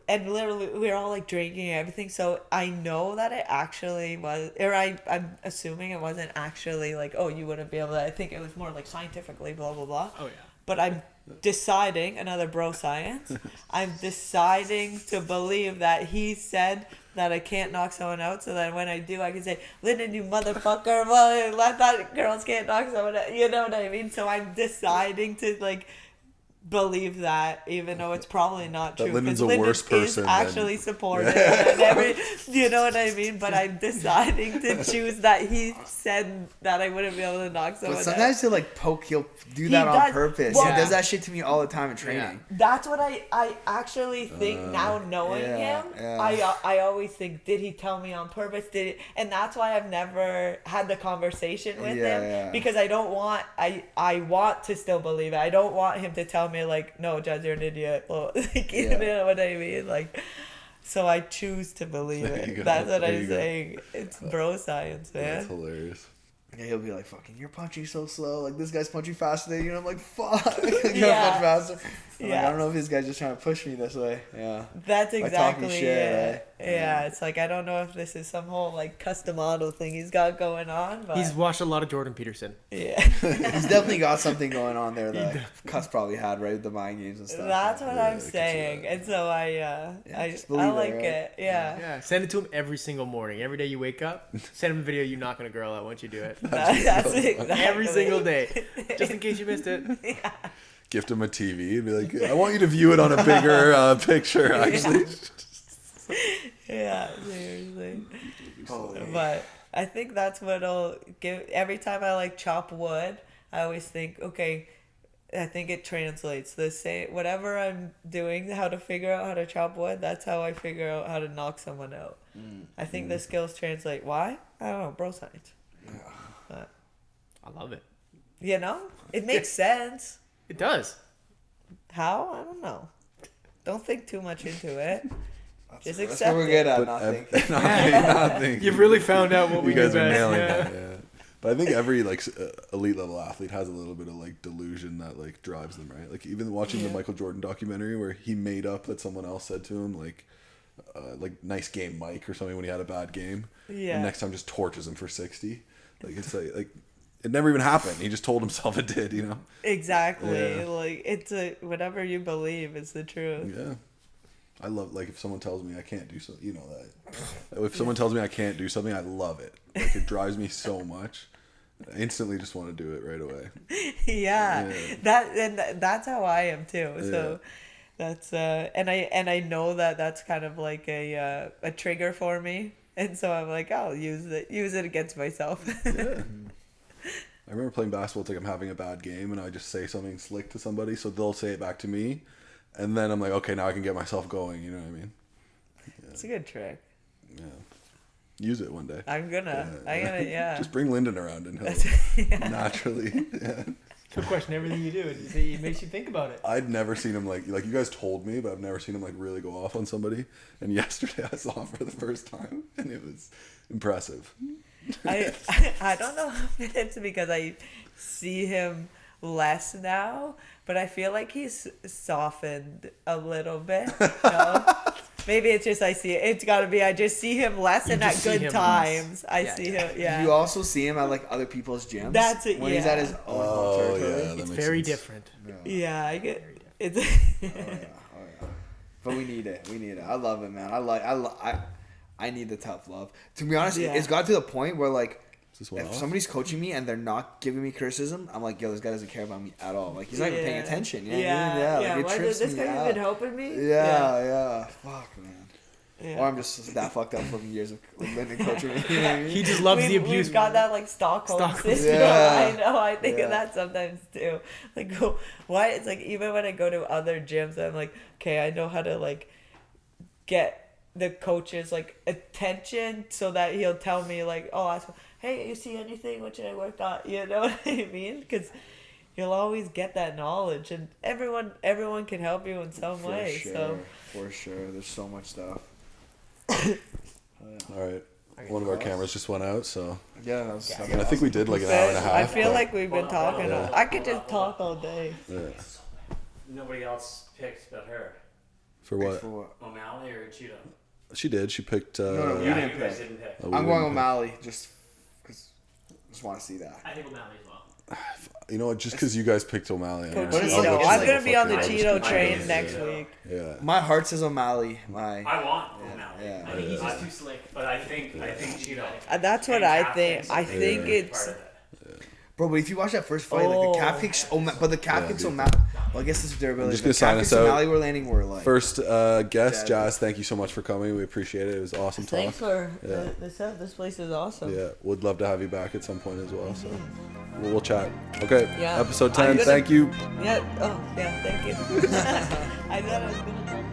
S2: and literally we were all like drinking and everything, so I know that it actually was, or I'm assuming it wasn't actually like, oh, you wouldn't be able to. I think it was more like scientifically blah blah blah.
S3: Oh yeah.
S2: But I'm deciding, another bro science, I'm deciding to believe that he said that I can't knock someone out, so that when I do, I can say, Lyndon, you motherfucker, well, I thought girls can't knock someone out. You know what I mean? So I'm deciding to, like, believe that, even though it's probably not true.
S1: Lyndon's
S2: because
S1: a worse person
S2: is actually supportive and you know what I mean? But I'm deciding to choose that he said that I wouldn't be able to knock someone
S4: But sometimes he'll like he'll do that on purpose.
S2: Well,
S4: he does that shit to me all the time in training.
S2: That's what I actually think now, knowing him.
S4: Yeah.
S2: I always think, did he tell me on purpose? And that's why I've never had the conversation with him, because I don't want I want to still believe it. I don't want him to tell me like, no, Jazz, you're an idiot. Well, like, you know what I mean? Like, so I choose to believe it. That's what I'm saying. It's bro science, man.
S1: That's hilarious.
S4: Yeah, he'll be like, fucking, you're punching so slow. Like, this guy's punching faster than you. And I'm like, fuck. You gotta punch faster. Like, I don't know if this guy's just trying to push me this way. Yeah.
S2: That's exactly
S4: shit,
S2: it. Right? Yeah, it's like, I don't know if this is some whole, like, custom model thing he's got going on. But
S3: He's watched a lot of Jordan Peterson.
S2: Yeah.
S4: He's definitely got something going on there that Cuss probably had, right? With the mind games and stuff.
S2: That's what I'm saying. And so I like it. Yeah.
S3: Yeah. Send it to him every single morning. Every day you wake up, send him a video you knocking a girl out once you do it.
S2: That's exactly.
S3: Every single day. Just in case you missed it.
S2: Yeah.
S1: Gift him a TV and be like, I want you to view it on a bigger picture, actually.
S2: Yeah, seriously. But I think that's what'll give. Every time I like chop wood, I always think, okay, I think it translates. The same, whatever I'm doing, how to figure out how to chop wood, that's how I figure out how to knock someone out. I think the skills translate. Why? I don't know, bro science. But,
S3: I love it.
S2: you know, it makes sense.
S3: It does.
S2: How? I don't know. Don't think too much into it. Just
S4: That's
S2: accept
S4: what we're
S2: it.
S4: good at, not thinking.
S1: Not thinking.
S3: You've really found out what
S1: You
S3: we
S1: guys
S3: do
S1: are
S3: best.
S1: nailing
S3: Yeah.
S1: that. Yeah. But I think every like elite level athlete has a little bit of like delusion that like drives them, right? Like even watching the Michael Jordan documentary where he made up that someone else said to him like nice game, Mike, or something when he had a bad game.
S2: Yeah.
S1: And next time just torches him for 60. Like it's like it never even happened. He just told himself it did, you know?
S2: Exactly.
S1: Yeah.
S2: Like it's whatever you believe is the truth.
S1: Yeah. I love, like, if someone tells me I can't do something, you know that. If someone tells me I can't do something, I love it. Like, it drives me so much. I instantly just want to do it right away.
S2: Yeah. That's how I am too. So that's and I know that that's kind of like a trigger for me, and so I'm like, I'll use it against myself.
S1: Yeah. I remember playing basketball. It's like I'm having a bad game, and I just say something slick to somebody, so they'll say it back to me, and then I'm like, okay, now I can get myself going. You know what I mean? Yeah.
S2: It's a good trick.
S1: Yeah. Use it one day.
S2: I'm gonna.
S1: Just bring Lyndon around, and he'll naturally. Yeah.
S3: He'll question everything you do. It makes you think about it.
S1: I'd never seen him like you guys told me, but I've never seen him like really go off on somebody. And yesterday I saw him for the first time, and it was impressive.
S2: I don't know if it's because I see him less now, but I feel like he's softened a little bit. No? Maybe it's just I see it. It's got to be I just see him less, and at good times I see him. Yeah.
S4: You also see him at like other people's gyms.
S2: That's it.
S4: When he's at his own home territory.
S1: Yeah,
S3: It's very different.
S2: Yeah, I get it's.
S4: Oh yeah. But we need it. I love it, man. I need the tough love. To be honest, it's got to the point where like if somebody's coaching me and they're not giving me criticism, I'm like, yo, this guy doesn't care about me at all. Like he's not even paying attention. You know what I mean?
S2: Yeah.
S4: Like,
S2: Why did this guy even helping me?
S4: Yeah. Fuck, man. Yeah. Or I'm just that fucked up from years of Lyndon coaching me. You know what I mean?
S3: He just loves the abuse.
S2: We've got that like Stockholm syndrome.
S4: Yeah.
S2: I know. I think of that sometimes too. Like, why? It's like even when I go to other gyms, I'm like, okay, I know how to like get the coach's like attention so that he'll tell me like, oh, hey, you see anything? What should I work on? You know what I mean? Because you'll always get that knowledge, and everyone can help you in some way.
S4: Sure,
S2: so
S4: for sure, there's so much stuff.
S1: All right. One of our cameras just went out, so
S4: Yeah, that was
S1: and I think we did like an hour and a half.
S2: I feel
S1: but-
S2: like we've been talking.
S1: Yeah.
S2: I could just talk all day.
S1: Yeah.
S5: Nobody else picked but her.
S1: For what?
S4: For what?
S5: O'Malley or Cheeto?
S1: She did. She picked.
S4: No, you
S5: Yeah,
S4: didn't
S5: you guys
S4: pick.
S5: didn't pick.
S1: we
S4: I'm
S1: didn't
S4: going
S1: pick.
S4: O'Malley just because I just want to see that.
S5: I think O'Malley as well.
S1: You know what? Just because you guys picked O'Malley,
S2: Coach
S4: But it's
S2: Cheeto.
S4: like-
S2: I'm gonna be on the
S1: fucking-
S2: Cheeto train
S5: Yeah.
S2: next week.
S1: Yeah.
S4: My heart says O'Malley.
S5: I want O'Malley.
S4: yeah.
S5: I think he's just too slick. But I think Cheeto.
S2: That's what
S5: and
S2: I
S5: Cap
S2: think.
S5: thinks
S2: I
S5: is
S2: think
S5: a big
S2: it's.
S5: part of it.
S4: Bro, but if you watch that first fight, like the calf kicks, but the calf kicks
S1: dude.
S4: O'Malley. Well, I guess this is durability.
S1: I'm just gonna sign us
S4: Cactus and
S1: out.
S4: Mali we're landing. We're like
S1: First guest,
S4: Jazz.
S1: Jazz. Thank you so much for coming. We appreciate it. It was awesome talk.
S2: Thanks for
S1: Yeah.
S2: this place is awesome.
S1: Yeah, would love to have you back at some point as well. So we'll chat. Okay.
S2: Yeah.
S1: Episode
S2: I'm
S1: 10.
S2: gonna-
S1: Thank you.
S2: Yeah. Oh, yeah. Thank you. I thought I was gonna talk